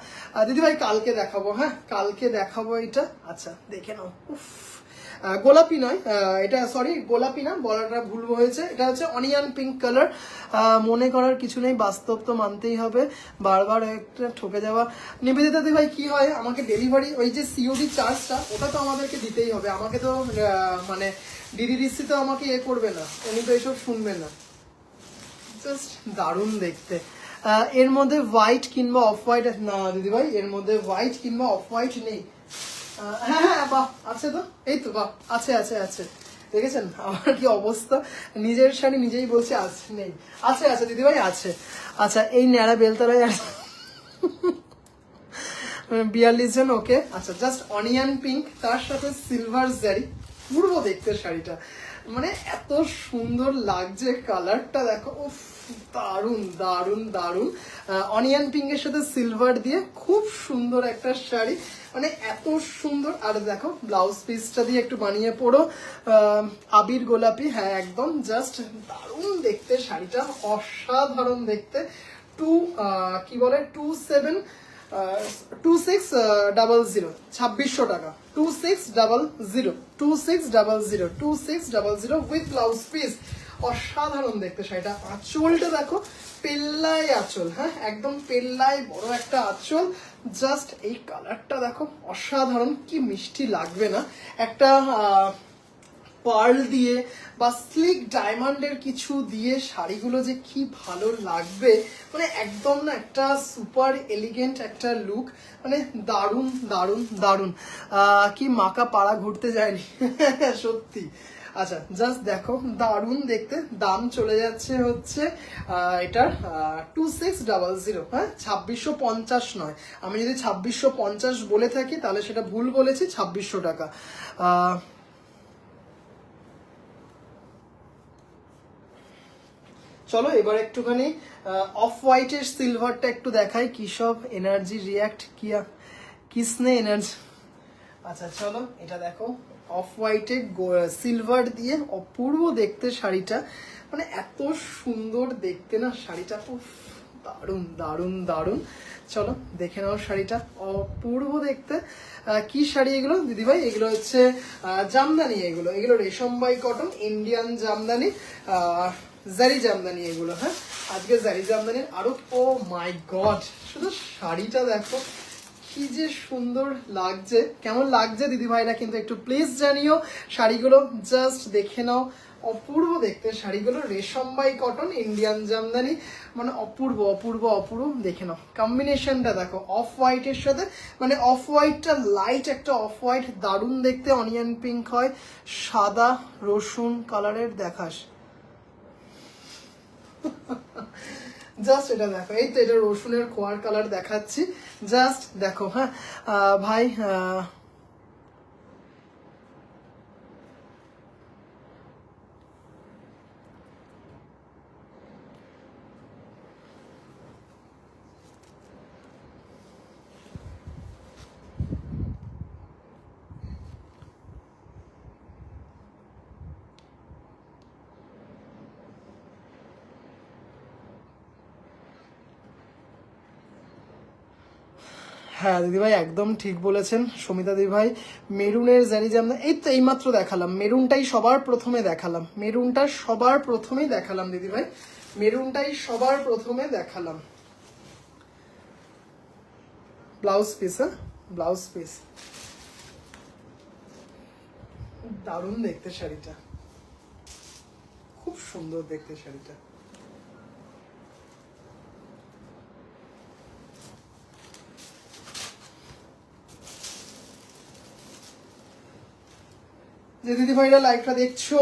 দিদি ভাই কালকে দেখাবো, হ্যাঁ কালকে দেখাবো এটা। আচ্ছা দেখে নাও, উফ গোলাপি নয় এটা, সরি গোলাপি না, বলাটা ভুল হয়েছে, এটা হচ্ছে অনিয়ন পিঙ্ক কালার। মনে করার কিছু নেই, বাস্তব তো মানতেই হবে, বারবার একটা ঠকে যাওয়া। নিবেদিতা দি ভাই কি হয়, আমাকে ডেলিভারি ওই যে সিওডি চার্জটা, ওটা তো আমাদেরকে দিতেই হবে, আমাকে তো মানে ডিডিডিসি তো আমাকে করবে না, উনি তো এসব শুনবে না। জাস্ট দারুণ দেখতে। এর মধ্যে হোয়াইট কিংবা অফ হোয়াইট না দিদিভাই, এর মধ্যে হোয়াইট কিংবা অফ হোয়াইট নেই। হ্যাঁ হ্যাঁ বাহ, আছে তো, এই তো বাহ, আছে আছে আছে, দেখেছেন আমার কি অবস্থা, নিজের শাড়ি নিজেই বলছে আছে, নেই, আছে আছে দিদিভাই আছে। আচ্ছা এই ন্যাড়া বেলতলায় 42 জন, ওকে। আচ্ছা জাস্ট অনিয়ন পিঙ্ক, তার সাথে সিলভার জারি, পূর্ব দেখতে শাড়িটা, মানে এত সুন্দর লাগছে, কালারটা দেখো, উফ দারুন দারুন দারুন, অনিয়ন পিঙ্কের সাথে সিলভার দিয়ে খুব সুন্দর একটা শাড়ি, মানে এত সুন্দর। আর দেখো ব্লাউজ পিসটা দিয়ে একটু বানিয়ে পড়ো, আবির গোলাপি, হ্যাঁ একদম জাস্ট দারুণ দেখতে শাড়িটা, অসাধারণ দেখতে, টু কি বলে 2600 2600 টাকা 2600 উইথ ব্লাউজ পিস। অসাধারণ দেখতে শাড়িটা। আঁচলটা দেখো, পেল্লাই আঁচল, হ্যাঁ একদম পেল্লাই বড় একটা আঁচল। জাস্ট এই কালারটা দেখো, অসাধারণ, কি মিষ্টি লাগবে না। একটা পার্ল দিয়ে বা স্লিক ডায়মন্ডের কিছু দিয়ে শাড়িগুলো যে কি ভালো লাগবে, মানে একদম না একটা সুপার এলিগেন্ট একটা লুক, মানে দারুণ দারুণ দারুণ। কি মাকা পাড়া ঘুরতে যায়নি সত্যি। আচ্ছা জাস্ট দেখো, দারুণ দেখতে। দাম চলে যাচ্ছে হচ্ছে এটার 2600, হ্যাঁ 2650 নয়। আমি যদি 2650 বলে থাকি তাহলে সেটা ভুল বলেছি, 2600 টাকা। চলো এবার একটুখানি অফ হোয়াইটের সিলভারটা একটু দেখাই, কি সব এনার্জি রিয়াক্ট কিসনে এনার্জি। আচ্ছা চলো এটা দেখো, অফ হোয়াইটে সিলভার দিয়ে অপূর্ব দেখতে শাড়িটা, মানে এত সুন্দর দেখতে না শাড়িটা, উফ দারুণ দারুণ দারুণ। চলো দেখে নাও শাড়িটা, অপূর্ব দেখতে। কি শাড়ি এগুলো দিদিভাই? এগুলো হচ্ছে জামদানি, এগুলো রেশমবাই কটন, ইন্ডিয়ান জামদানি, জারি জামদানি এগুলো, হ্যাঁ আজকে জারি জামদানির আরো। ও মাই গড, শুধু শাড়িটা দেখো কি যে সুন্দর লাগছে। কেমন লাগছে দিদি ভাইরা কিন্তু একটু প্লিজ জানিও। শাড়িগুলো জাস্ট দেখে নাও, অপূর্ব দেখতে শাড়িগুলো, রেশমবাই কটন, ইন্ডিয়ান জামদানি, মানে অপূর্ব অপূর্ব অপূর্ব। দেখে নাও কম্বিনেশনটা দেখো, অফ হোয়াইটের সাথে, মানে অফ হোয়াইটটা লাইট একটা অফ হোয়াইট, দারুণ দেখতে। অনিয়ন পিঙ্ক হয়, সাদা রসুন কালারের দেখাস। জাস্ট এটা দেখো, এই তো এটা রসুনের খোয়ার কালার দেখাচ্ছি, জাস্ট দেখো। হ্যাঁ ভাই হ্যাঁ দিদিভাই একদম ঠিক বলেছেন সমিতা দিদিভাই। মেরুনের জারি জামদানি এই তো এইমাত্র দেখালাম, মেরুনটাই সবার প্রথমে দেখালাম, মেরুনটা সবার প্রথমেই দেখালাম দিদিভাই, মেরুনটাই সবার প্রথমে দেখালাম। ব্লাউজ পিস, হ্যাঁ ব্লাউজ পিস, দারুণ দেখতে শাড়িটা, খুব সুন্দর দেখতে শাড়িটা। যে দিদি ভাইরা লাইভটা দেখছো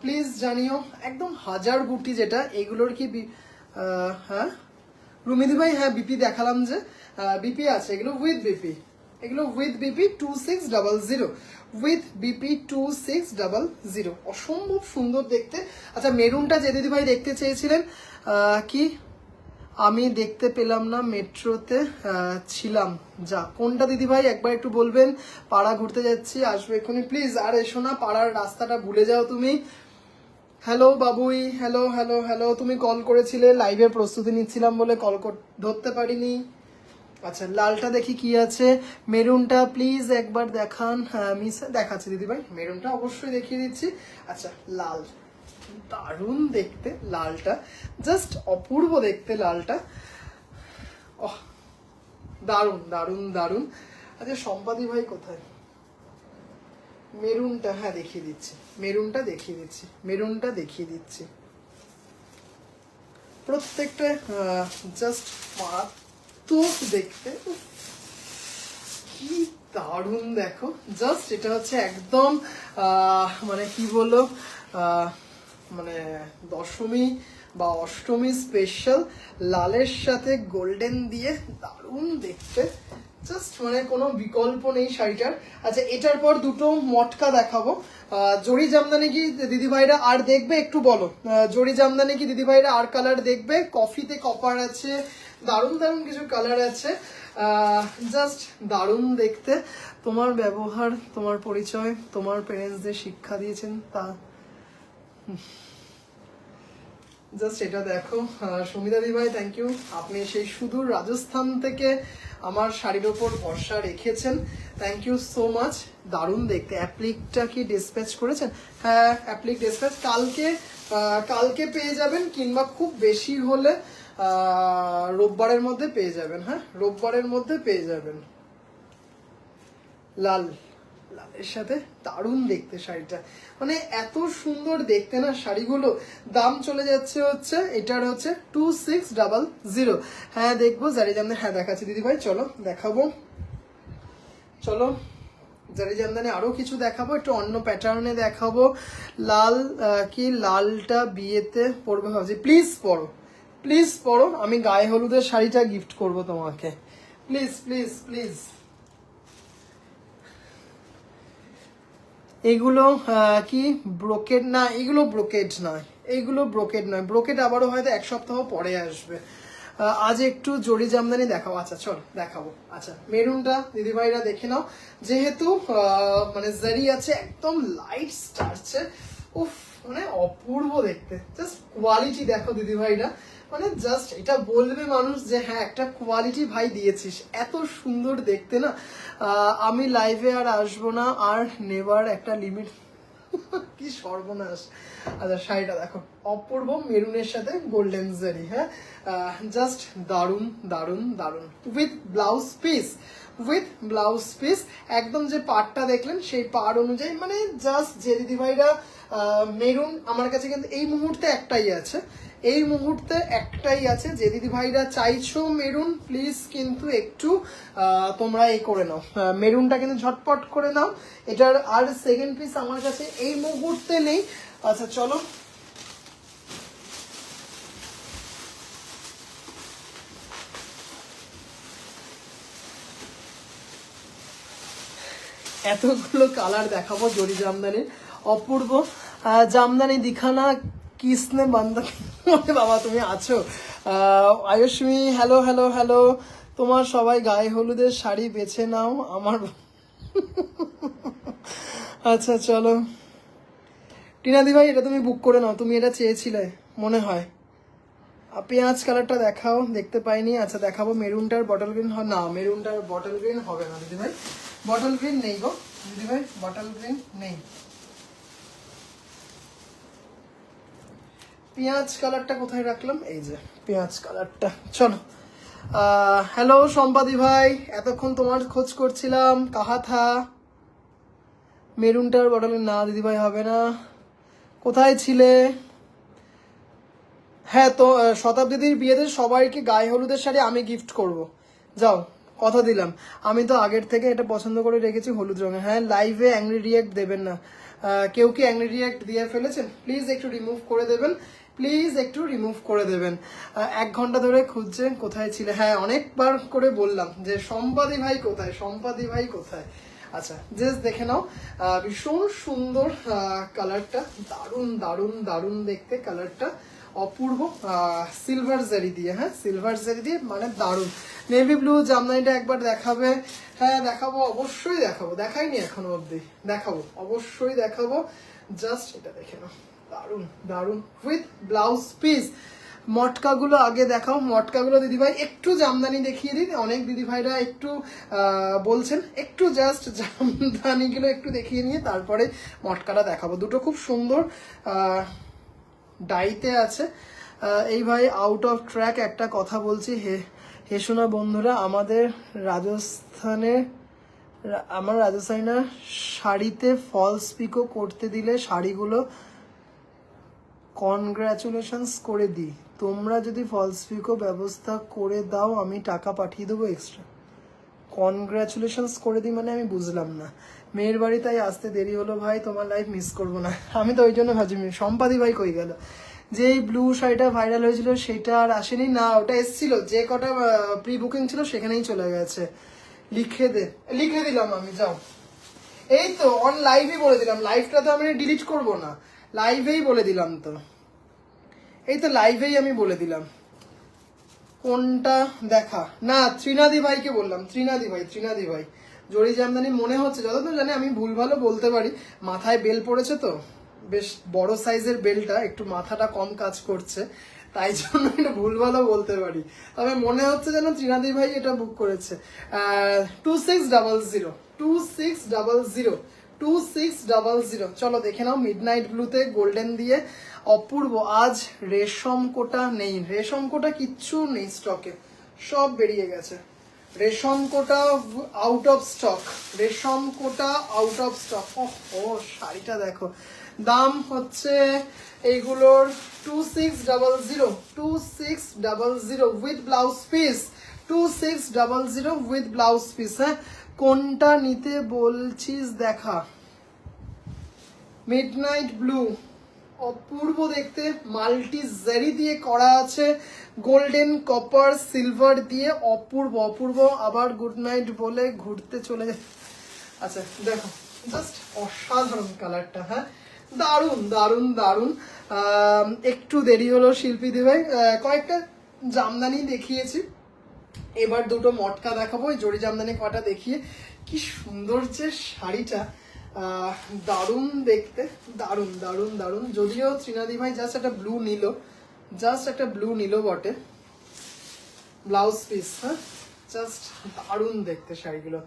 প্লিজ জানিও, একদম হাজার বুটি যেটা, এগুলোর কি হ্যাঁ রুমিদি ভাই, হ্যাঁ বিপি দেখালাম যে, বিপি আছে, এগুলো উইথ বিপি, এগুলো উইথ বিপি 2600, উইথ বিপি 2600, অসম্ভব সুন্দর দেখতে। আচ্ছা মেরুনটা যে দিদি ভাই দেখতে চেয়েছিলেন, কি আমি দেখতে পেলাম না, মেট্রোতে ছিলাম, যা কোনটা দিদি ভাই একবার একটু বলবেন? পাড়া ঘুরতে যাচ্ছি, আসবে এক্ষুনি প্লিজ। আর এসো না, পাড়ার রাস্তাটা ভুলে যাও তুমি। হ্যালো বাবুই, হ্যালো হ্যালো হ্যালো, তুমি কল করেছিলে, লাইভের প্রস্তুতি নিচ্ছিলাম বলে কল ধরতে পারিনি। আচ্ছা লালটা দেখি কি আছে, মেরুনটা প্লিজ একবার দেখান। হ্যাঁ মিস দেখাচ্ছি দিদি ভাই, মেরুনটা অবশ্যই দেখিয়ে দিচ্ছি। আচ্ছা লাল, দারুণ দেখতে লালটা, জাস্ট অপূর্ব দেখতে লালটা, ওহ দারুণ দারুণ দারুণ। আচ্ছা সম্পাদি ভাই কোথায়? মেরুনটা হ্যাঁ দেখিয়ে দিচ্ছি, মেরুনটা দেখিয়ে দিচ্ছি, মেরুনটা দেখিয়ে দিচ্ছি। প্রত্যেকটা জাস্ট মারাত্মক দেখতে, কি দারুণ দেখো। জাস্ট এটা হচ্ছে একদম মানে কি বলো, মানে দশমী বা অষ্টমী স্পেশাল, লালের সাথে গোল্ডেন দিয়ে দারুণ দেখতে, জাস্ট মানে কোনো বিকল্প নেই শাড়িটার। আচ্ছা এটার পর দুটো মটকা দেখাবো। জরি জামদানি কি দিদিভাইরা আর দেখবে একটু বলো? জরি জামদানি কি দিদিভাইরা আর কালার দেখবে? কফিতে কপার আছে, দারুণ দারুণ কিছু কালার আছে, জাস্ট দারুণ দেখতে। তোমার ব্যবহার, তোমার পরিচয়, তোমার প্যারেন্টসদের শিক্ষা দিয়েছেন তা জাস্ট এটা দেখো সুমিতা দি ভাই, থ্যাংক ইউ। আপনি সেই সুদূর রাজস্থান থেকে আমার শাড়ির ওপর ভরসা রেখেছেন, থ্যাংক ইউ সো মাচ। দারুণ দেখতে। অ্যাপ্লিকটা কি ডিসপ্যাচ করেছেন? হ্যাঁ, অ্যাপ্লিক ডিসপ্যাচ কালকে পেয়ে যাবেন, কিংবা খুব বেশি হলে রোববারের মধ্যে পেয়ে যাবেন। হ্যাঁ, রোববারের মধ্যে পেয়ে যাবেন। লালের সাথে দারুণ দেখতে শাড়িটা, মানে এত সুন্দর দেখতে না শাড়িগুলো। দাম চলে যাচ্ছে হচ্ছে এটার হচ্ছে 2600। হ্যাঁ দেখবো জারি জামদানি, হ্যাঁ দেখাচ্ছি দিদি ভাই, চলো দেখাবো। চলো জারি জামদানি আরো কিছু দেখাবো, একটু অন্য প্যাটার্নে দেখাবো। লালটা বিয়েতে পরবে ভাবছি। প্লিজ পরো, প্লিজ পরো, আমি গায়ে হলুদের শাড়িটা গিফট করব তোমাকে। Please please please. এগুলো কি ব্রোকেড? না, এগুলো ব্রোকেড নয়, এইগুলো ব্রোকেড নয়। ব্রোকেড আবারও হয়তো এক সপ্তাহ পরে আসবে। আজ একটু জরি জামদানি দেখাবো। আচ্ছা চল দেখাবো। আচ্ছা মেরুনটা দিদিভাইরা দেখে নাও, যেহেতু মানে জারি আছে, একদম লাইট স্টারছে। উফ, মানে অপূর্ব দেখতে। জাস্ট কোয়ালিটি দেখো দিদিভাইরা, মানে জাস্ট এটা বলবে মানুষ যে হ্যাঁ একটা কোয়ালিটি ভাই দিয়েছিস। এত সুন্দর দেখতে না। আমি লাইভে আর আসবো না, আর নেবার একটা লিমিট। কি সর্বনাশ। আচ্ছা শাড়িটা দেখো, অপূর্ব মেরুনের সাথে গোল্ডেন জারি। হ্যাঁ, জাস্ট দারুন দারুন দারুন। With blouse piece, with blouse piece, একদম যে পাড়টা দেখলেন সেই পাড় অনুযায়ী, মানে জাস্ট যে দিদিভাইরা মেরুন, আমার কাছে কিন্তু এই মুহূর্তে একটাই আছে, এই মুহূর্তে একটাই আছে। যে দিদি ভাইরা চাইছো মেরুন, প্লিজ কিন্তু একটু তোমরা এই করে নাও, মেরুনটা কিন্তু ঝটপট করে নাও। এটার আর সেকেন্ড পিস আমার কাছে এই মুহূর্তে নেই। আচ্ছা চলো এতগুলো কালার দেখাবো জরি জামদানির। অপূর্ব জামদানি দিখানা কিসনে বান্দা। বাবা তুমি আছো? আয়ুষ্মি, হ্যালো হ্যালো হ্যালো। তোমার সবাই গায়ে হলুদের শাড়ি বেছে নাও আমার। আচ্ছা চলো টিনাদি ভাই, এটা তুমি বুক করে নাও, তুমি এটা চেয়েছিলে মনে হয়। পেঁয়াজ কালারটা দেখাও, দেখতে পাইনি। আচ্ছা দেখাবো। মেরুনটার বটল গ্রিন না, মেরুনটার বটল গ্রিন হবে না দিদি ভাই, বটল গ্রিন নেই গো দিদি ভাই, বটল গ্রিন নেই। পেঁয়াজ কালারটা কোথায় রাখলাম? এই যে পেঁয়াজ কালারটা। চলো হ্যালো সম্পাদি ভাই, এতক্ষণ তোমার খোঁজ করছিলাম, কাহা থা? মেরুনটার বটলে না দিদিভাই হবে না, কোথায় ছিলে? হ্যাঁ তো শতাব্দীর বিয়েতে সবাইকে গায়ে হলুদের শাড়ি আমি গিফট করব, যাও কথা দিলাম। আমি তো আগের থেকে এটা পছন্দ করে রেখেছি হলুদ রঙের। হ্যাঁ লাইভে অ্যাংরি রিয়াক্ট দেবেন না। কেউ কি অ্যাংরি রিয়াক্ট দিয়ে ফেলেছেন? প্লিজ একটু রিমুভ করে দেবেন, প্লিজ একটু রিমুভ করে দেবেন। 1 ঘন্টা ধরে খুঁজছে কোথায় ছিলে। হ্যাঁ অনেকবার করে বললাম যে সম্পাদি ভাই কোথায়, সম্পাদি ভাই কোথায়। আচ্ছা জাস্ট দেখে নাও, ভীষণ সুন্দর কালারটা, দারুণ দারুণ দারুণ দেখতে কালারটা, অপূর্ব সিলভার জারি দিয়ে। হ্যাঁ সিলভার জারি দিয়ে, মানে দারুণ। নেভি ব্লু জামদানিটা একবার দেখাবে? হ্যাঁ দেখাবো, অবশ্যই দেখাবো, দেখাইনি এখনো অবধি, দেখাবো অবশ্যই দেখাবো। জাস্ট এটা দেখে নাও, দারুণ দারুণ উইথ ব্লাউজ পিস। মটকাগুলো আগে দেখাও, মটকাগুলো দিদিভাই একটু জামদানি দেখিয়ে দিন। অনেক দিদিভাইরা একটু বলছেন, একটু জাস্ট জামদানিগুলো একটু দেখিয়ে নিয়ে তারপরে মটকাটা দেখাবো। দুটো খুব সুন্দর ডাইতে আছে। এই ভাই আউট অফ ট্র্যাক একটা কথা বলছি, হে শোনা বন্ধুরা, আমার রাজস্থানীরা শাড়িতে ফলস পিকো করতে দিলে শাড়িগুলো কনগ্রাচুলেশনস করে দিই। তোমরা যদি ফলস পিকো ব্যবস্থা করে দাও আমি টাকা পাঠিয়ে দেবো এক্সট্রা। কনগ্রাচুলেশনস করে দিই মানে আমি বুঝলাম না। মেয়ের বাড়ি তাই আসতে দেরি হলো ভাই, তোমার লাইফ মিস করবো না। আমি তো ওই জন্য ভাবছি সম্পাদি ভাই কই গেল। যে ব্লু শাড়িটা ভাইরাল হয়েছিল সেটা আর আসেনি না? ওটা এসেছিল, যে কটা প্রি বুকিং ছিল সেখানেই চলে গেছে। লিখে দিলাম আমি, যাও। এই তো অন লাইভই বলে দিলাম, লাইভটা তো আমি ডিলিট করব না, লাইভেই বলে দিলাম তো, এই তো লাইভেই আমি বলে দিলাম। কোনটা দেখা? না ত্রিনাদি ভাইকে বললাম, ত্রিনাদি ভাই জরি জামদানি মনে হচ্ছে, যতদূর জানি। আমি ভুল ভালো বলতে পারি, মাথায় বেল পড়েছে তো, বেশ বড় সাইজের বেলটা, একটু মাথাটা কম কাজ করছে, তাই জন্য এটা ভুলভালও বলতে পারি। তবে মনে হচ্ছে যেন ত্রিনাদি ভাই এটা বুক করেছে। 2600 2600 2600। চলো দেখে নাও, মিডনাইট ব্লুতে গোল্ডেন দিয়ে অপূর্ব। আজ রেশম কোটা নেই, রেশম কোটা কিচ্ছু নেই স্টকে, সব বেরিয়ে গেছে। রেশম কোটা আউট অফ স্টক, রেশম কোটা আউট অফ স্টক। ও শাড়িটা দেখো, দাম হচ্ছে এইগুলোর 2600 2600 with blouse piece, 2600 with blouse piece. হ্যাঁ, কোনটা নিতে বলছিস দেখা। মিডনাইট ব্লু অপূর্ব দেখতে, মাল্টি জারি দিয়ে করা আছে, গোল্ডেন কপার সিলভার দিয়ে অপূর্ব অপূর্ব। আবার গুড নাইট বলে ঘুরতে চলে যায়। আচ্ছা দেখো, জাস্ট অসাধারণ কালারটা। হ্যাঁ, দারুণ দারুণ দারুণ। একটু দেরি হলো শিল্পী দিভাই, কয়েকটা জামদানি দেখিয়েছি, এবার দুটো মটকা দেখাবো। ওই জড়ি জামদানি কটা দেখিয়ে, কি সুন্দর যে শাড়িটা, দারুণ দেখতে, দারুণ দারুণ দারুণ। যদিও ত্রিনাদি ভাই জাস্ট একটা ব্লু নিল, জাস্ট একটা ব্লু নিল বটে, ব্লাউজ পিস। হ্যাঁ, জাস্ট দারুণ দেখতে শাড়িগুলো।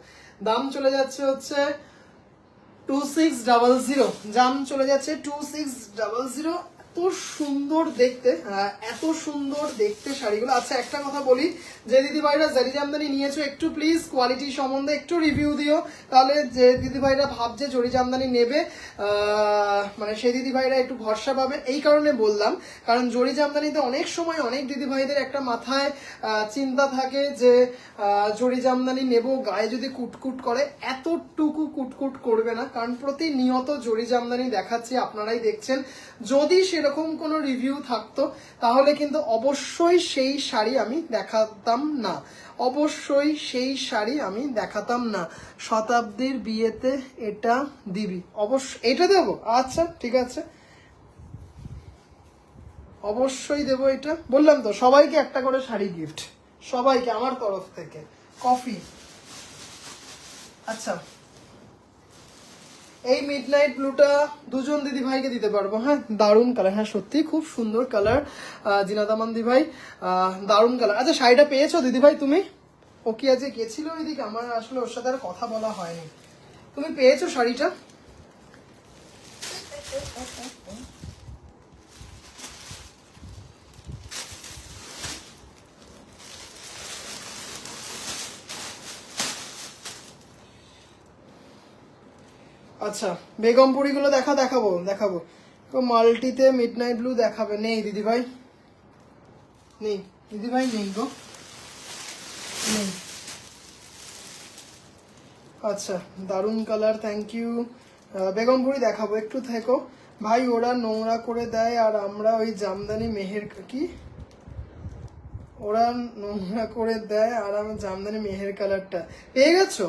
দাম চলে যাচ্ছে হচ্ছে 2600, দাম চলে যাচ্ছে 2600। এত সুন্দর দেখতে, এত সুন্দর দেখতে শাড়িগুলো। আচ্ছা একটা কথা বলি, যে দিদিভাইরা জারি জামদানি নিয়েছো, একটু প্লিজ কোয়ালিটি সম্বন্ধে একটু রিভিউ দিও, তাহলে যে দিদিভাইরা ভাবছে জরি জামদানি নেবে, মানে সেই দিদিভাইরা একটু ভরসা পাবে। এই কারণে বললাম, কারণ জরি জামদানিতে অনেক সময় অনেক দিদিভাইদের একটা মাথায় চিন্তা থাকে যে জরি জামদানি নেব, গায়ে যদি কুটকুট করে। এতটুকু কুটকুট করবে না, কারণ প্রতিনিয়ত জরি জামদানি দেখাচ্ছি, আপনারাই দেখছেন। যদি সেরকম কোনো রিভিউ থাকতো তাহলে কিন্তু অবশ্যই সেই শাড়ি আমি দেখাতাম না, অবশ্যই সেই শাড়ি আমি দেখাতাম না। শতাব্দীর বিয়েতে এটা দিবি, অবশ্যই এটা দেবো। আচ্ছা ঠিক আছে, অবশ্যই দেবো। এটা বললাম তো, সবাইকে একটা করে শাড়ি গিফট, সবাইকে আমার তরফ থেকে কফি। আচ্ছা, এই মিডনাইট ব্লুটা দুজন দিদি ভাইকে দিতে পারবো। হ্যাঁ, দারুণ কালার, হ্যাঁ সত্যি খুব সুন্দর কালার। জিনাদামান দিদি ভাই, দারুণ কালার। আচ্ছা শাড়িটা পেয়েছো দিদি ভাই তুমি? ও কি আজকে গেছিল ওইদিকে, আমার আসলে ওর সাথে আর কথা বলা হয়নি। তুমি পেয়েছো শাড়িটা? আচ্ছা বেগমপুরিগুলো দেখাবো দেখাবো। মাল্টিতে মিডনাইট ব্লু দেখাবে, নেই দিদি ভাই, নেই দিদি ভাই, নেই গো, নেই। আচ্ছা দারুণ কালার, থ্যাংক ইউ। বেগমপুরি দেখাবো, একটু থেকো ভাই। ওরা নোংরা করে দেয় আর আমরা ওই জামদানি মেহের, কি ওরা নোংরা করে দেয় আর আমার জামদানি মেহের কালারটা পেয়ে গেছো?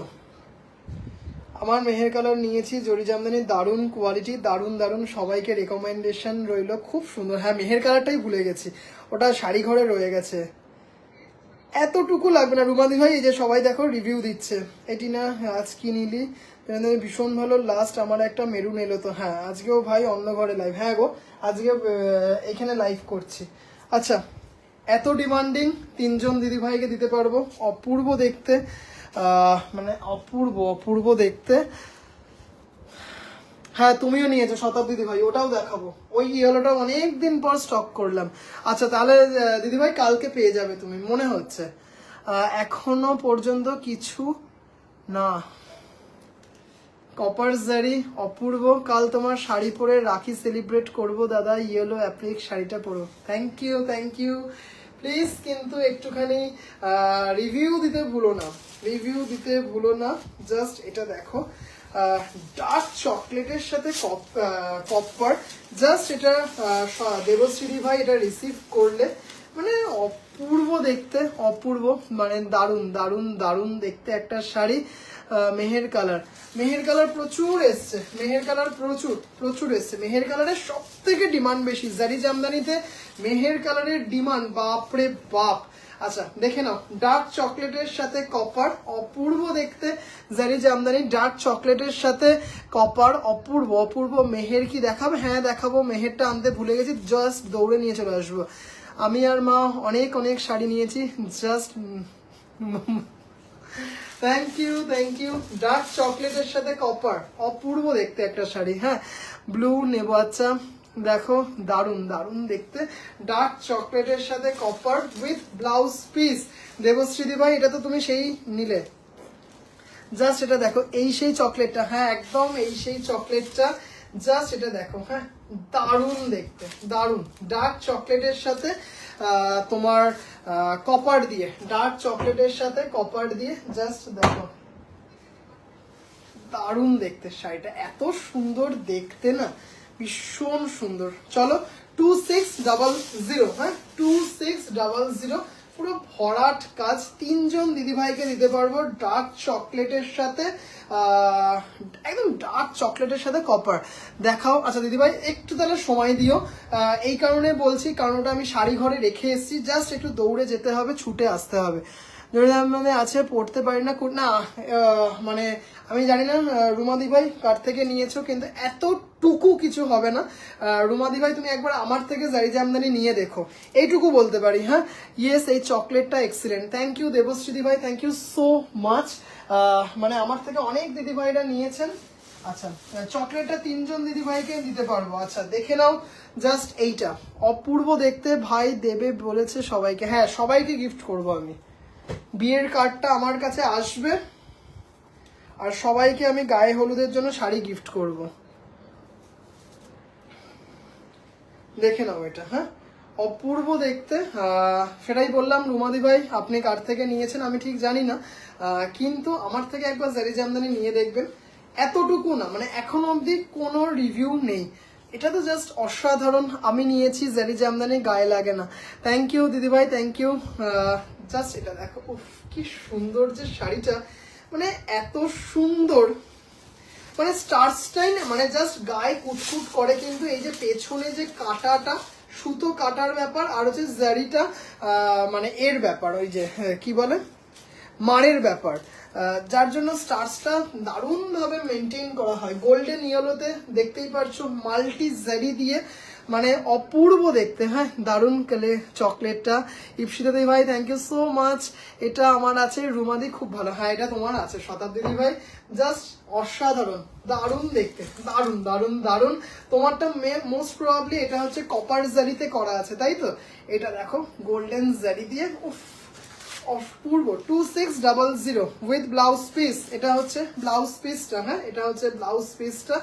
আমার মেহের কালার নিয়েছি, জরি জামদানি, দারুণ কোয়ালিটি, দারুণ দারুণ, সবাইকে রেকমেন্ডেশন রইল, খুব সুন্দর। হ্যাঁ মেহের কালারটাই ভুলে গেছি, ওটা শাড়ি ঘরে রয়ে গেছে। এতটুকু লাগবে না রুমাদি ভাই, এই যে সবাই দেখো রিভিউ দিচ্ছে। এটি না, আজ কি নিলি? ভীষণ ভালো, লাস্ট আমার একটা মেরুন এলো তো। হ্যাঁ আজকেও ভাই অন্য ঘরে লাইভ, হ্যাঁ গো আজকে এখানে লাইভ করছি। আচ্ছা, এত ডিমান্ডিং তিনজন দিদি ভাইকে দিতে পারবো, অপূর্ব দেখতে, মানে অপূর্ব অপূর্ব দেখতে। হ্যাঁ তুমিও নিয়েছো শতাব্দী দিদি ভাই, ওটাও দেখাবো। ওই ইয়েলোটা অনেকদিন পর স্টক করলাম। আচ্ছা তাহলে দিদি ভাই কালকে পেয়ে যাবে তুমি, মনে হচ্ছে। এখনো পর্যন্ত কিছু না। কপার জারি অপূর্ব, কাল তোমার শাড়ি পরে রাখি সেলিব্রেট করব দাদা, ইয়েলো অ্যাপ্লিক শাড়িটা পরো। Thank you thank you. Please কিন্তু একটুখানি রিভিউ দিতে ভুলো না, রিভিউ দিতে ভুলো না। জাস্ট এটা দেখো, ডার্ক চকলেটের সাথে কপার, জাস্ট এটা দেবশ্রী ভাই এটা রিসিভ করলে মানে অপূর্ব দেখতে, অপূর্ব, মানে দারুণ দারুণ দারুণ দেখতে একটা শাড়ি। মেহের কালার, মেহের কালার প্রচুর এসছে, মেহের কালার প্রচুর প্রচুর এসছে। মেহের কালারের সব থেকে ডিমান্ড বেশি জারি জামদানিতে, মেহের কালারের ডিমান্ড বাপরে বাপ। আচ্ছা দেখে নাও, ডার্ক চকলেটের সাথে কপার, অপূর্ব দেখতে জারি জামদানি, ডার্ক চকলেটের সাথে কপার, অপূর্ব অপূর্ব। মেহের কি দেখাবে? হ্যাঁ দেখাবো, মেহেরটা আনতে ভুলে গেছি, জাস্ট দৌড়ে নিয়ে চলে আসবো। আমি আর মা অনেক অনেক শাড়ি নিয়েছি, just thank you thank you. Dark চকলেটের সাথে কপার, অপূর্ব দেখতে একটা শাড়ি। হ্যাঁ ব্লু নেবো, আচ্ছা দেখো দারুন দারুন দেখতে, ডার্ক চকলেটের সাথে copper with blouse piece. Debashree ভাই এটা তো তুমি সেই নিলে, জাস্ট এটা দেখো, এই সেই চকলেটটা, হ্যাঁ একদম এই সেই চকলেটটা, জাস্ট এটা দেখো, হ্যাঁ দারুন দেখতে, দারুন। ডার্ক চকলেটের সাথে তোমার কপার দিয়ে, ডার্ক চকলেটের সাথে কপার দিয়ে, জাস্ট দেখো দারুন দেখতে শাড়িটা, এত সুন্দর দেখতে না, ভীষণ সুন্দর। চলো 2600, হ্যাঁ 2600, পুরো ভরাট কাজ, 3জন দিদিভাইকে দিতে পারবো ডার্ক চকলেটের সাথে, একদম ডার্ক চকলেটের সাথে কপার। দেখাও। আচ্ছা দিদিভাই একটু তাহলে সময় দিও, এই কারণে বলছি, কারণ ওটা আমি শাড়ি ঘরে রেখে এসেছি, জাস্ট একটু দৌড়ে যেতে হবে, ছুটে আসতে হবে। মানে আছে পড়তে পারি না না, মানে আমি জানি না রুমাদি ভাই কার থেকে নিয়েছো, কিন্তু এতটুকু কিছু হবে না। রুমাদি ভাই তুমি একবার আমার থেকে জারি জামদানি নিয়ে দেখো, এইটুকু বলতে পারি। হ্যাঁ ইয়েস, এই চকলেটটা এক্সিলেন্ট। থ্যাংক ইউ দেবশ্রী ভাই, থ্যাংক ইউ সো মাচ। মানে আমার থেকে অনেক দিদিভাইরা নিয়েছেন। আচ্ছা চকলেটটা 3জন দিদিভাইকে দিতে পারবো। আচ্ছা দেখে নাও, জাস্ট এইটা অপূর্ব দেখতে, ভাই দেবে বলেছে সবাইকে, হ্যাঁ সবাইকে গিফট করব আমি। বিয়ের কার্ডটা আমার কাছে আসবে, আর সবাইকে আমি গায়ে হলুদের জন্য শাড়ি গিফট করব। দেখে নাও এটা, হ্যাঁ অপূর্ব দেখতে। সেটাই বললাম রুমাদি ভাই, আপনি কার থেকে নিয়েছেন আমি ঠিক জানি না, কিন্তু আমার থেকে একবার জারি জামদানি নিয়ে দেখবেন। এতটুকু না, মানে এখনো অবধি কোনো রিভিউ নেই, এটা তো জাস্ট অসাধারণ। আমি নিয়েছি জারি জামদানি, গায়ে লাগে না। থ্যাংক ইউ দিদিভাই, থ্যাংক ইউ। জাস্ট এটা দেখো, উফ কি সুন্দর যে শাড়িটা, মানে এত সুন্দর, মানে স্টার স্টাইল, মানে জাস্ট গায়ে কুটকুট করে। কিন্তু এই যে পেছনে যে কাটাটা, সুতো কাটার ব্যাপার, আর হচ্ছে জারিটা মানে এর ব্যাপার, ওই যে কি বলে মারের ব্যাপার, যার জন্য স্টার্সটা দারুণভাবে মেনটেন করা হয়। গোল্ডেন ইয়েলোতে দেখতেই পারছো, মাল্টি জারি দিয়ে, মানে অপূর্ব দেখতে। হ্যাঁ দারুণ কালে চকলেটটা। ইপসিতা দি ভাই থ্যাংক ইউ সো মাচ। এটা আমার আছে, রুমাদি খুব ভালো। হ্যাঁ এটা তোমার আছে শতাব্দী দি ভাই, জাস্ট অসাধারণ, দারুণ দেখতে, দারুণ দারুণ দারুণ। তোমারটা মোস্ট প্রবাবলি এটা হচ্ছে কপার জারিতে করা আছে, তাই তো? এটা দেখো গোল্ডেন জারি দিয়ে, উফ অপূর্ব। 2600 উইথ ব্লাউজ পিস, এটা হচ্ছে ব্লাউজ পিসটা। হ্যাঁ এটা হচ্ছে ব্লাউজ পিসটা,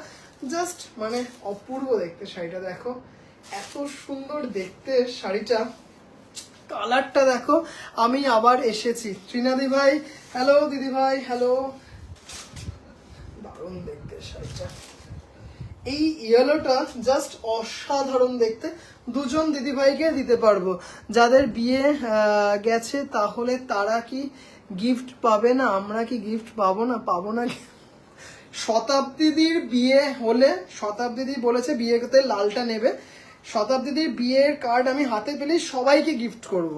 জাস্ট মানে অপূর্ব দেখতে শাড়িটা। দেখো এত সুন্দর দেখতে শাড়িটা, কালারটা দেখো। আমি আবার এসেছি ত্রিনাদি ভাই, হ্যালো দিদি ভাই, হ্যালো। দারুণ দেখতে শাড়িটা, এই ইয়েলোটা জাস্ট অসাধারণ দেখতে। 2জন দিদিভাইকে দিতে পারবো, যাদের বিয়ে গেছে তাহলে তারা কি গিফট পাবে না? আমরা কি গিফট পাবো না? পাবো না। শতাব্দীদির বিয়ে হলে, শতাব্দীদি বলেছে বিয়েতে লালটা নেবে, শতাব্দীদির বিয়ের কার্ড আমি হাতে পেলেই সবাইকে গিফট করব।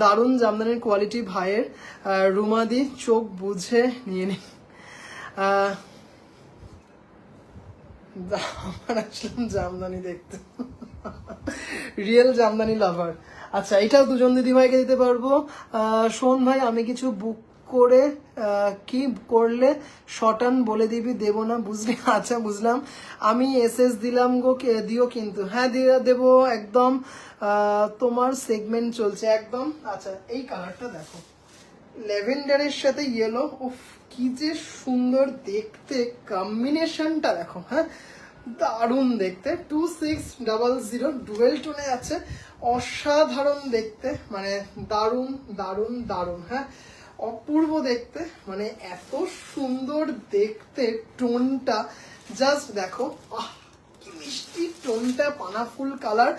দারুণ জামদানির কোয়ালিটি ভাইয়ের। রুমাদি চোখ বুঝে নিয়ে নি। আমার আসলাম জামদানি দেখতে, রিয়েল জামদানি লাভার। আচ্ছা এটাও 2জন দিদিভাইকে দিতে পারবো। শোন ভাই আমি কিছু বুক করে কি করলে শটান বলে দিবি, দেবো না বুঝলি? আচ্ছা বুঝলাম, আমি এসএস দিলাম গো, দিও কিন্তু। হ্যাঁ দেবো একদম, তোমার সেগমেন্ট চলছে একদম। আচ্ছা এই কালারটা দেখো, ল্যাভেন্ডারের সাথে ইয়েলো, উফ কি যে সুন্দর দেখতে, কম্বিনেশনটা দেখো। হ্যাঁ দারুণ দেখতে। 2600 ডুয়েল টোনে আছে, অসাধারণ দেখতে, মানে দারুণ দারুণ দারুণ। হ্যাঁ অপূর্ব দেখতে, মানে এত সুন্দর দেখতে টোনটা, জাস্ট দেখো আহ কি মিষ্টি টোনটা, পানাফুল কালার,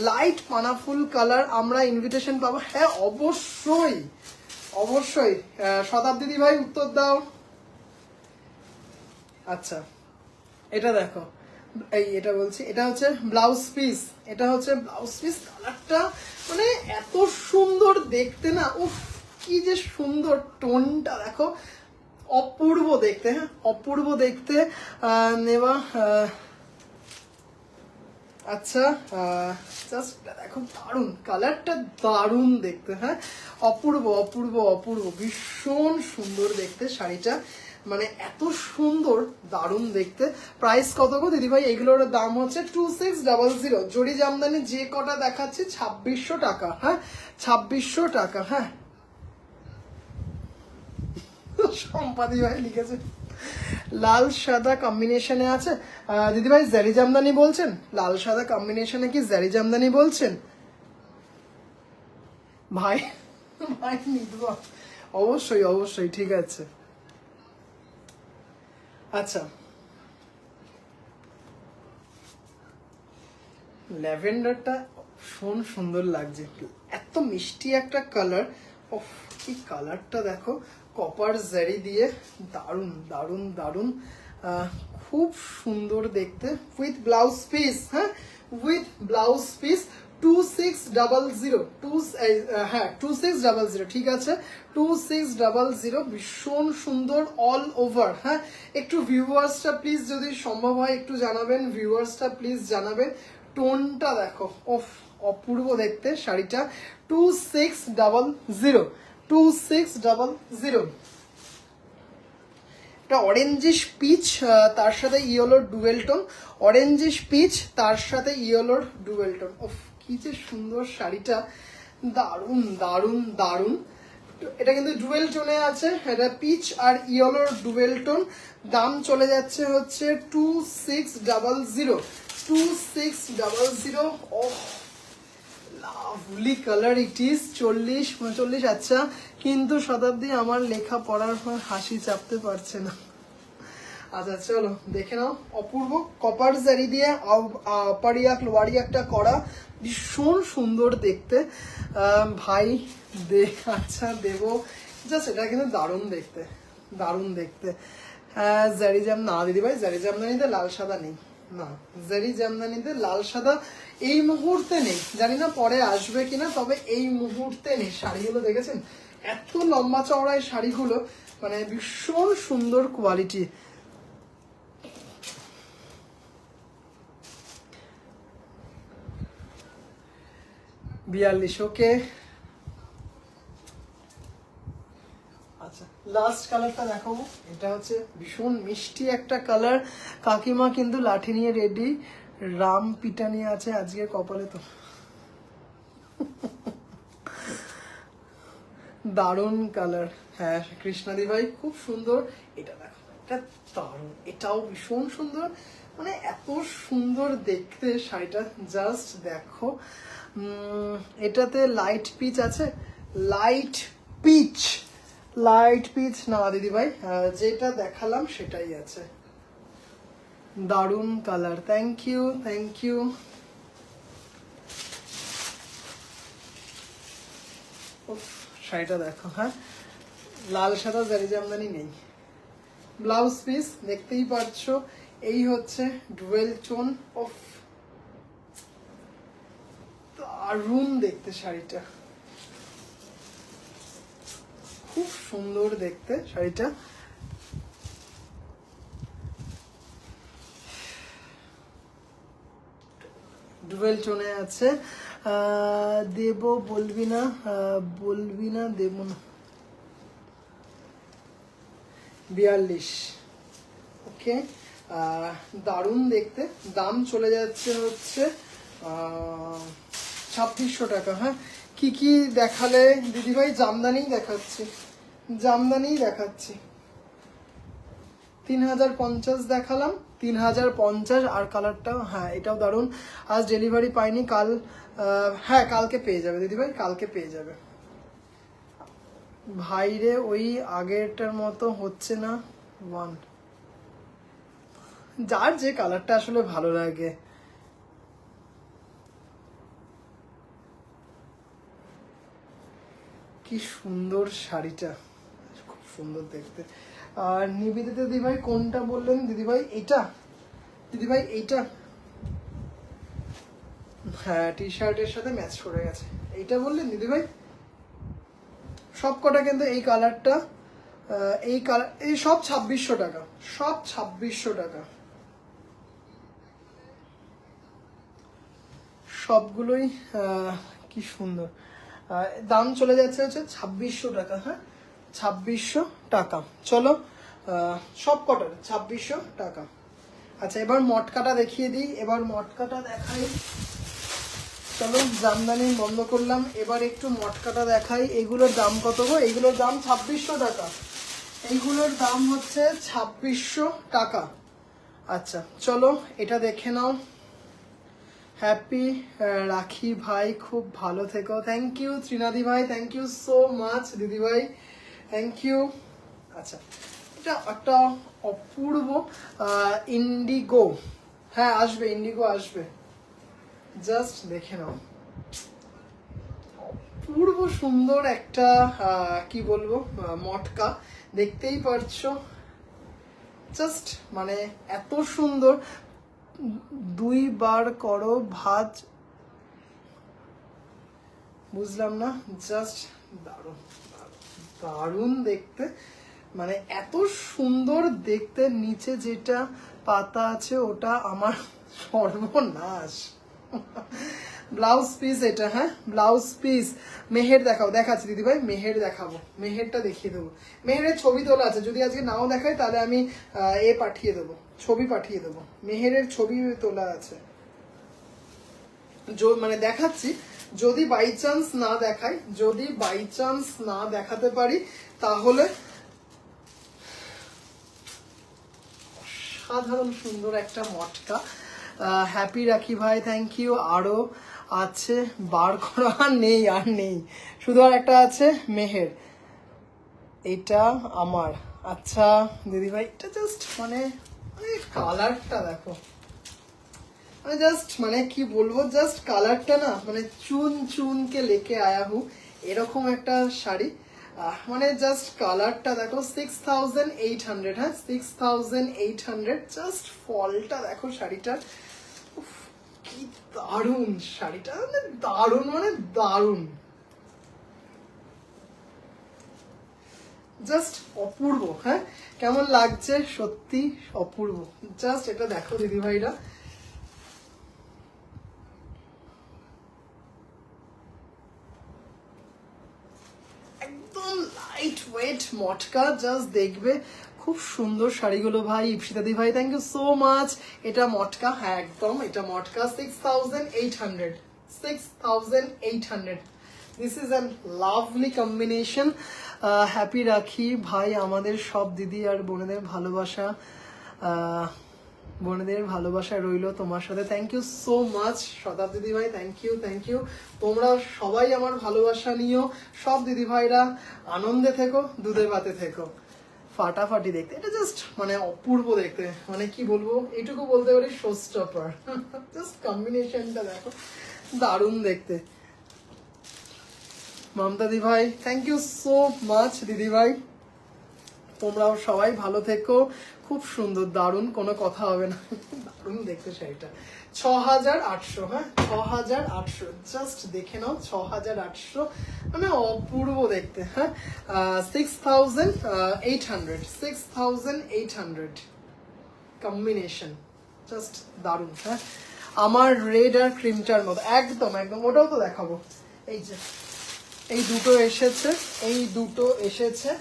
লাইট পানাফুল কালার। আমরা ইনভিটেশন পাবো? হ্যাঁ অবশ্যই অবশ্যই। শতাব্দী ভাই উত্তর দাও। আচ্ছা এটা দেখো, এই এটা বলছি, এটা হচ্ছে ব্লাউজ পিস, এটা হচ্ছে ব্লাউজ পিস। কালারটা মানে এত সুন্দর দেখতে না, উফ কি যে সুন্দর, টোনটা দেখো, অপূর্ব দেখতে, হ্যাঁ অপূর্ব দেখতে। নেওয়া আচ্ছা, জাস্ট দেখো দারুণ কালারটা, দারুণ দেখতে, হ্যাঁ অপূর্ব অপূর্ব অপূর্ব, ভীষণ সুন্দর দেখতে শাড়িটা, মানে এত সুন্দর, দারুণ দেখতে। প্রাইস কত গো দিদিভাই? এগুলোর দাম হচ্ছে 2600। জড়ি জামদানি যে কটা দেখাচ্ছে 2600 টাকা, হ্যাঁ 2600 টাকা, হ্যাঁ সম্পাদি ভাই লিখেছে লাল সাদা কম্বিনেশনে আছে। দিদিভাই জারি জামদানি বলছেন? লাল সাদা কম্বিনেশনে কি জারি জামদানি বলছেন ভাই? ভাই নিদবা, অবশ্যই অবশ্যই, ঠিক আছে। আচ্ছা, ল্যাভেন্ডারটা ভীষণ সুন্দর লাগছে, এত মিষ্টি একটা কালার। ওফ কি কালারটা দেখো, কপার জারি দিয়ে, দারুণ দারুণ দারুণ, খুব সুন্দর দেখতে, উইথ ব্লাউজ পিস, হ্যাঁ উইথ ব্লাউজ পিস। 2600, হ্যাঁ 2600, ঠিক আছে 2600, ভীষণ সুন্দর অল ওভার, হ্যাঁ। একটু ভিউয়ার্সটা প্লিজ যদি সম্ভব হয় একটু জানাবেন, ভিউয়ার্সটা প্লিজ জানাবেন। টোনটা দেখো, ওফ অপূর্ব দেখতে শাড়িটা। 2600, 2600। এটা অরেঞ্জিশ পিচ, তার সাথে ইয়েলোর ডুয়েল টোন, অরেঞ্জিশ পিচ তার সাথে ইয়েলোর ডুয়েল টোন, ওফ কি যে সুন্দর শাড়িটা, দারুণ দারুণ দারুণ। এটা কিন্তু ডুয়েল টোনে আছে, এটা পিচ আর ইয়েলোর ডুয়েল টোন। দাম চলে যাচ্ছে হচ্ছে 2600, 2600। ওহ লাভলি কালার ইট ইজ। 40-39, আচ্ছা কিন্তু শতাব্দী আমার লেখা পড়ার পর হাসি চাপতে পারছে না। আচ্ছা চলো দেখে নাও, অপূর্ব কপার জারি দিয়ে আপারিয়াক লোয়ারিয়াকটা করা, ভীষণ সুন্দর দেখতে। ভাই আচ্ছা দেবো, জাস্ট এটা কিন্তু দারুণ দেখতে, দারুণ দেখতে। জারি জাম না দিদিভাই, জারি জামদানিতে লাল সাদা নেই, না জারি জামদানিতে লাল সাদা এই মুহূর্তে নেই, জানি না পরে আসবে কিনা, তবে এই মুহূর্তে নেই। শাড়িগুলো দেখেছেন এত লম্বা চওড়ায় শাড়িগুলো, মানে ভীষণ সুন্দর কোয়ালিটি। 42, ওকে। আচ্ছা লাস্ট কালারটা দেখাবো, এটা হচ্ছে ভীষণ মিষ্টি একটা কালার। কাকিমা কিন্তু লাঠি নিয়ে রেডি, রাম পিটা নিয়ে আছে আজকে কপালে তো। দারুণ কালার, হ্যাঁ কৃষ্ণাদি ভাই খুব সুন্দর। এটা দেখো, এটা দারুণ, এটাও ভীষণ সুন্দর, মানে এত সুন্দর দেখতে শাড়িটা, জাস্ট দেখো। এটাতে লাইট পিচ আছে, লাইট পিচ, লাইট পিচ না দিদি ভাই, যেটা দেখালাম সেটাই আছে। দারুণ colour, thank you thank you. শাড়িটা দেখো, হ্যাঁ লাল সাদা জারি জামদানি নেই, ব্লাউজ পিস দেখতেই পাচ্ছ, এই হচ্ছে ডুয়েল টোন। অফ দারুণ দেখতে শাড়িটা, খুব সুন্দর দেখতে শাড়িটা। ডুয়েল টোনে আছে, দেব বলবি না, বলবি না দেব না। 42, ওকে। দারুণ দেখতে, দাম চলে যাচ্ছে হচ্ছে 2600 টাকা, হ্যাঁ। কি কি দেখালে দিদিভাই? জামদানি দেখাচ্ছি, জামদানি দেখাচ্ছি। 3050 দেখালাম, 3050। আর কালারটা, হ্যাঁ এটাও দারুণ। আজ ডেলিভারি পাইনি, কাল, হ্যাঁ কালকে পেয়ে যাবে দিদিভাই, কালকে পেয়ে যাবে। ভাইরে ওই আগেরটার মতো হচ্ছে না, ওয়ান, যার যে কালারটা আসলে ভালো লাগে। কি সুন্দর শাড়িটা, খুব সুন্দর দেখতে। আর নিবেদিতা দিদিভাই কোনটা বললেন দিদিভাই? এটা দিদি ভাই এইটা, হ্যাঁ টি শার্টের সাথে ম্যাচ করে গেছে, এইটা বললেন দিদি ভাই? সব কটা কিন্তু এই কালারটা, এই কালার, এই সব 2600 টাকা, সব 2600 টাকা, সবগুলোই কি সুন্দর। দাম চলে যাচ্ছে হচ্ছে 2600 টাকা, হ্যাঁ 2600 টাকা। চলো সব কটার 2600 টাকা। আচ্ছা এবার মটকাটা দেখিয়ে দিই, এবার মটকাটা দেখাই। চলো জামদানি বন্ধ করলাম, এবার একটু মটকাটা দেখাই। এগুলোর দাম কত গো? এইগুলোর দাম 2600 টাকা, এইগুলোর দাম হচ্ছে 2600 টাকা। আচ্ছা চলো এটা দেখে নাও। হ্যাপি রাখি ভাই, খুব ভালো থেকো। থ্যাংক ইউ ত্রিনাদি ভাই, থ্যাংক ইউ সো মাচ দিদি ভাই, থ্যাংক ইউ। আচ্ছা এটা একটা অপূর্ব ইন্ডিগো, হ্যাঁ আসবে, ইন্ডিগো আসবে, জাস্ট দেখে নাও। অপূর্ব সুন্দর একটা কি বলবো মটকা, দেখতেই পারছো, জাস্ট মানে এত সুন্দর। 2 বার করো ভাজ, বুঝলাম না, জাস্ট দারুণ দারুণ দেখতে, মানে এত সুন্দর দেখতে। নিচে যেটা পাতা আছে ওটা আমার সর্বনাশ। ব্লাউজ পিস এটা, হ্যাঁ ব্লাউজ পিস। মেহের দেখাও, দেখাচ্ছি দিদি ভাই, মেহের দেখাবো, মেহেরটা দেখিয়ে দেবো। মেহেরের ছবি তোলা আছে, যদি আজকে নাও দেখাই তাহলে আমি পাঠিয়ে দেবো, ছবি পাঠিয়ে দেবো, মেহেরের ছবি তোলা আছে। মানে দেখাচ্ছি, যদি বাই চান্স না দেখাই, যদি বাই চান্স না দেখাতে পারি তাহলে। সাধারণ সুন্দর একটা মটকা। হ্যাপি রাখি ভাই, থ্যাংক ইউ। আরো আছে বার করা, আর নেই, আর নেই, শুধু আর একটা আছে মেহের, এটা আমার। আচ্ছা দিদি ভাই এটা জাস্ট মানে কালারটা দেখো, মানে জাস্ট মানে কি বলবো, জাস্ট কালারটা না মানে চুন চুন কে লেকে আয়া হু, এরকম একটা শাড়ি। মানে জাস্ট কালারটা দেখো, 6800, হ্যাঁ 6800, জাস্ট ফলটা দেখো শাড়িটার, কি দারুণ শাড়িটা, মানে দারুণ, মানে দারুণ, জাস্ট অপূর্ব। হ্যাঁ কেমন লাগছে? সত্যি অপূর্ব, জাস্ট এটা দেখো দিদি ভাইরা, একদম লাইট ওয়েট মটকা, জাস্ট দেখবে খুব সুন্দর শাড়িগুলো ভাই। ইপসিতাদি ভাই থ্যাংক ইউ সো মাচ। এটা মটকা, হ্যাঁ একদম এটা মটকা, 6800, 6800। This is an lovely combination. Happy রাখি ভাই, আমাদের সব দিদি আর বোনেদের ভালোবাসা, বোনেদের ভালোবাসা রইলো তোমার সাথে। থ্যাংক ইউ সো মাচ শতাব্দী দিদি ভাই, থ্যাংক ইউ, থ্যাংক ইউ। তোমরা সবাই আমার ভালোবাসা নিও, সব দিদি ভাইরা আনন্দে থেকো, দুধে ভাতে থেকো। ফাটাফাটি দেখতে, এটা জাস্ট মানে অপূর্ব দেখতে, মানে কি বলবো, এটুকু বলতে পারি শো স্টপার। জাস্ট কম্বিনেশনটা দেখো, দারুণ দেখতে। মমতা দি ভাই থ্যাংক ইউ সো মাচ দিদি ভাই, তোমরাও সবাই ভালো থেকো। খুব সুন্দর, দারুণ, কোনো কথা হবে না, দারুণ দেখতে শাড়িটা। 6800, হ্যাঁ 6800, জাস্ট দেখে নাও 6800, মানে অপূর্ব দেখতে। হ্যাঁ 6800, 6800 কম্বিনেশন, জাস্ট দারুণ। হ্যাঁ আমার রেড আর ক্রিমটার মতো একদম একদম, ওটাও তো দেখাবো। এই যে এই দুটো এসেছে, এই দুটো এসেছে,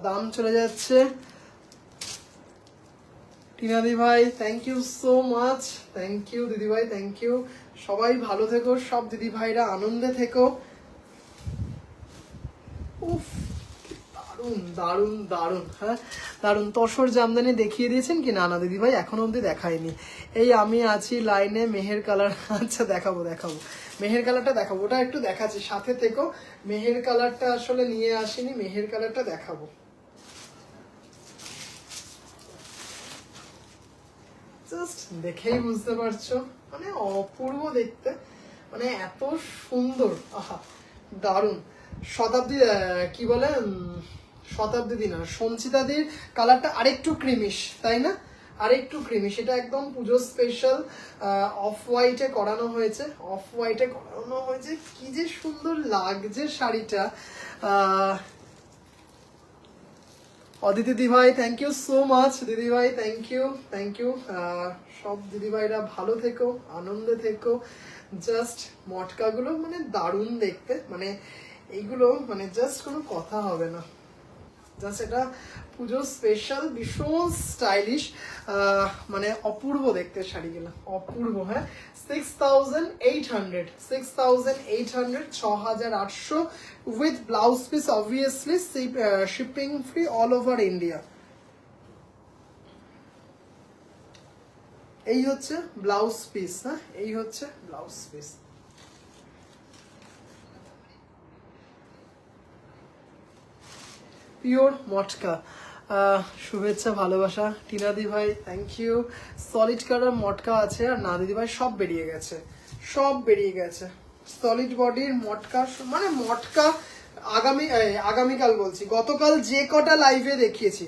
দাম চলে যাচ্ছে। টিনাদি ভাই thank you so much, thank you দিদি ভাই, থ্যাংক ইউ। সবাই ভালো থেকো, সব দিদি ভাইরা আনন্দে থেকো। উফ দারুণ দারুণ দারুণ, হ্যাঁ দারুণ। তসর জামদানি দেখিয়ে দিয়েছেন কি? না না দিদি ভাই এখনো অবধি দেখায়নি। এই আমি আছি লাইনে, মেহের কালার, আচ্ছা দেখাবো দেখাবো, মেহের কালারটা দেখাবো, ওটা একটু দেখাচ্ছি, সাথে থেকো। মেহের কালারটা আসলে নিয়ে আসিনি, মেহের কালারটা দেখাবো। জাস্ট দেখেই বুঝতে পারছো, মানে অপূর্ব দেখতে, মানে এত সুন্দর, আহা দারুণ। শতাব্দী কি বলে, শতাব্দী দি না, সঞ্চিতাদির কালারটা আরেকটু ক্রিমিশ, তাই না? আর একটু ক্রিমি, সেটা একদম পুজো স্পেশাল অফ হোয়াইটে করানো হয়েছে, অফ হোয়াইটে করানো হয়েছে। কি যে সুন্দর লাগছে শাড়িটা। অদিতি দিভাই থ্যাংক ইউ সো মাচ, দিদিভাই থ্যাংক ইউ। সব দিদিভাইরা ভালো থেকো, আনন্দে থেকো। জাস্ট মটকাগুলো মানে দারুণ দেখতে, মানে এইগুলো মানে জাস্ট কোনো কথা হবে না। জাস্ট এটা পুজো স্পেশাল, ভীষণ স্টাইলিশ, মানে অপূর্ব দেখতে শাড়িগুলো, অপূর্ব। হ্যাঁ 6800, 6800 with blouse piece, obviously shipping free all over India. এই হচ্ছে ব্লাউজ পিস। হ্যাঁ এই হচ্ছে ব্লাউজ পিস। পিওর মটকা, শুভেচ্ছা ভালোবাসা টিনাদি ভাই থ্যাংক ইউ। সলিড কালার মটকা আছে, আর না দিদি ভাই সব বেরিয়ে গেছে, সব বেরিয়ে গেছে। সলিড বডির মটকা, মানে মটকা আগামীকাল বলছি, গতকাল যে কটা লাইভে দেখিয়েছি,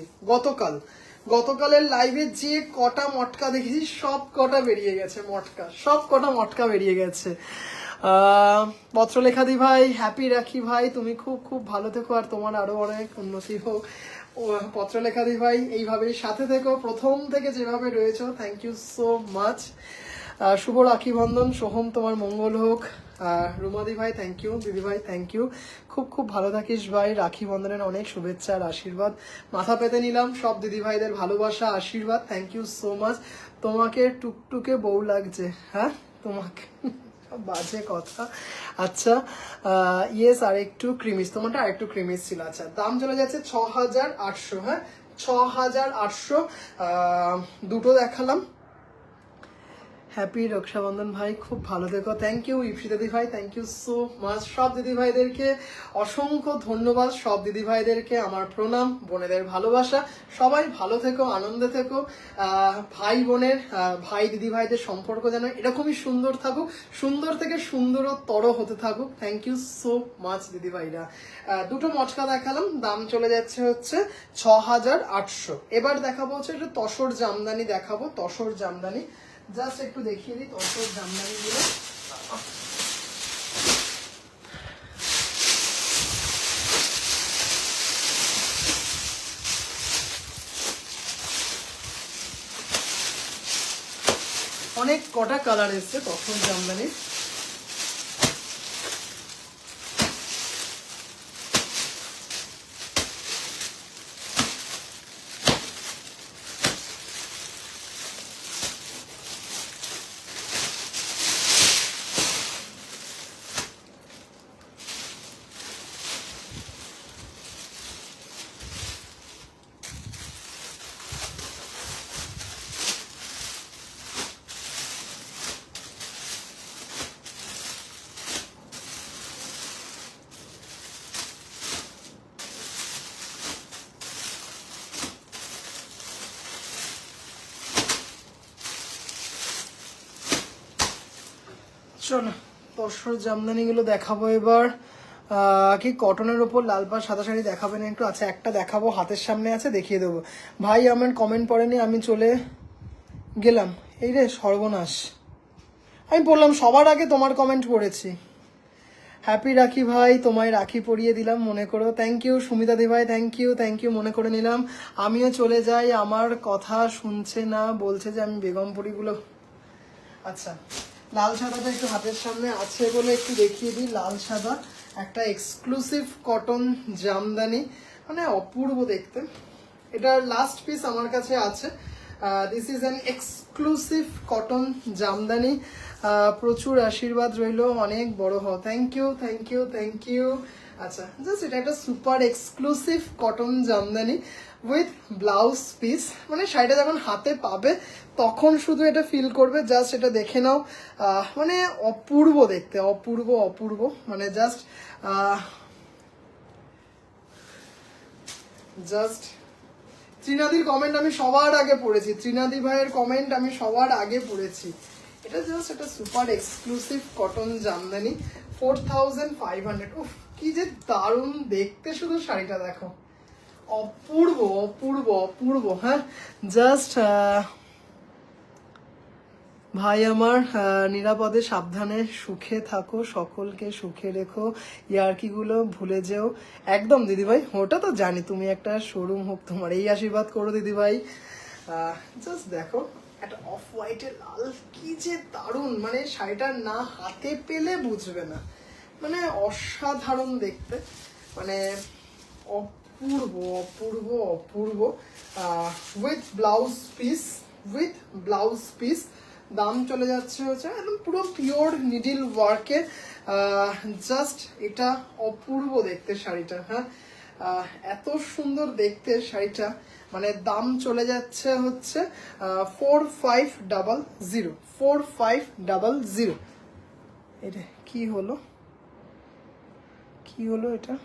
গতকালের লাইভে যে কটা মটকা দেখেছি সব কটা বেরিয়ে গেছে মটকা, সব কটা মটকা বেরিয়ে গেছে। পত্রলেখা দি ভাই হ্যাপি রাখি ভাই, তুমি খুব খুব ভালো থেকো আর তোমার আরো অনেক উন্নতি হোক। পত্রলেখা দি ভাই এইভাবেই সাথে থেকো, প্রথম থেকে যেভাবে রয়েছো, থ্যাংক ইউ সো মাচ। শুভ রাখি বন্ধন সোহম, তোমার মঙ্গল হোক। রুমাদি ভাই থ্যাংক ইউ, দিদি ভাই থ্যাংক ইউ, খুব খুব ভালো থাকিস ভাই। রাখি বন্ধনের অনেক শুভেচ্ছা আর আশীর্বাদ মাথা পেতে নিলাম, সব দিদি ভাইদের ভালোবাসা আশীর্বাদ, থ্যাংক ইউ সো মাচ। তোমাকে টুকটুকে বউ লাগছে, হ্যাঁ তোমাকে বাজে কথা। আচ্ছা ইয়েস, আর একটু ক্রিমিস, তোমারটা আর একটু ক্রিমিস ছিল। আচ্ছা দাম চলে যাচ্ছে 6800। হ্যাঁ 6800, দুটো দেখালাম। হ্যাপি রক্ষাবন্ধন ভাই, খুব ভালো থেকো, থ্যাংক ইউ। ইপসিতা দিদি ভাই থ্যাংক ইউ সো মাচ। সব দিদি ভাইদেরকে অসংখ্য ধন্যবাদ, সব দিদি ভাইদেরকে আমার প্রণাম, বোনেদের ভালোবাসা। সবাই ভালো থেকো, আনন্দে থেকো। ভাই বোনের, ভাই দিদি ভাইদের সম্পর্ক যেন এরকমই সুন্দর থাকুক, সুন্দর থেকে সুন্দরতর হতে থাকুক। থ্যাংক ইউ সো মাচ দিদি ভাইরা। দুটো মটকা দেখালাম, দাম চলে যাচ্ছে হচ্ছে 6800। এবার দেখাবো হচ্ছে একটু তসর জামদানি দেখাবো, তসর জামদানি। জাস্ট একটু দেখিয়ে দিই তসর জামদানিগুলো। অনেক কটা কালার এসছে তসর জামদানির। চলো তসর জামদানিগুলো দেখাবো এবার। কি কটনের ওপর লাল পাড় সাদা শাড়ি দেখাবেন একটু? আচ্ছা একটা দেখাবো, হাতের সামনে আছে, দেখিয়ে দেবো। ভাই আমার কমেন্ট পড়েনি, আমি চলে গেলাম। এই রে সর্বনাশ, আমি পড়লাম সবার আগে তোমার কমেন্ট পড়েছি। হ্যাপি রাখি ভাই, তোমায় রাখি পরিয়ে দিলাম মনে করো, থ্যাংক ইউ। সুমিতা দি ভাই থ্যাংক ইউ, মনে করে নিলাম। আমিও চলে যাই, আমার কথা শুনছে না, বলছে যে আমি বেগমপুরিগুলো। আচ্ছা লাল সাদাটা একটু হাতের সামনে আছে বলে একটু দেখিয়ে দিই। লাল সাদা একটা এক্সক্লুসিভ কটন জামদানি, মানে অপূর্ব দেখতে। এটার লাস্ট পিস আমার কাছে আছে। This is an exclusive cotton Jamdani. প্রচুর আশীর্বাদ রইল, অনেক বড় হও। Thank you. আচ্ছা জাস্ট এটা একটা super exclusive cotton Jamdani with blouse piece, মানে শাড়িটা যখন হাতে পাবে তখন শুধু এটা ফিল করবে। জাস্ট এটা দেখে নাও, মানে অপূর্ব দেখতে, অপূর্ব, মানে জাস্ট ত্রিনাদির কমেন্ট আমি সবার আগে পড়েছি, ত্রিনাদি ভাইয়ের কমেন্ট আমি সবার আগে পড়েছি। এটা জাস্ট একটা সুপার এক্সক্লুসিভ কটন জামদানি, 4500। উফ কি যে দারুণ দেখতে, শুধু শাড়িটা দেখো, অপূর্ব। হ্যাঁ জাস্ট ভাই আমার নিরাপদে সাবধানে সুখে থাকো, সকলকে সুখে রেখো, ইয়ার্কিগুলো ভুলে যেও। একদম দিদিভাই, ওটা তো জানি তুমি একটা শোরুম হোক তোমার, এই আশীর্বাদ করো দিদিভাই। জাস্ট দেখো একটা অফ হোয়াইটে লাল, কি যে দারুণ, মানে শাড়িটা না হাতে পেলে বুঝবে না, মানে অসাধারণ দেখতে, মানে অপূর্ব অপূর্ব অপূর্ব। With blouse piece, with blouse piece, দাম চলে যাচ্ছে হচ্ছে একদম পুরো পিওর নিডিল ওয়ার্কের। জাস্ট এটা অপূর্ব দেখতে শাড়িটা, হ্যাঁ এত সুন্দর দেখতে শাড়িটা, মানে দাম চলে যাচ্ছে হচ্ছে 4500, 4500। এটা কি হলো, কি হলো এটা?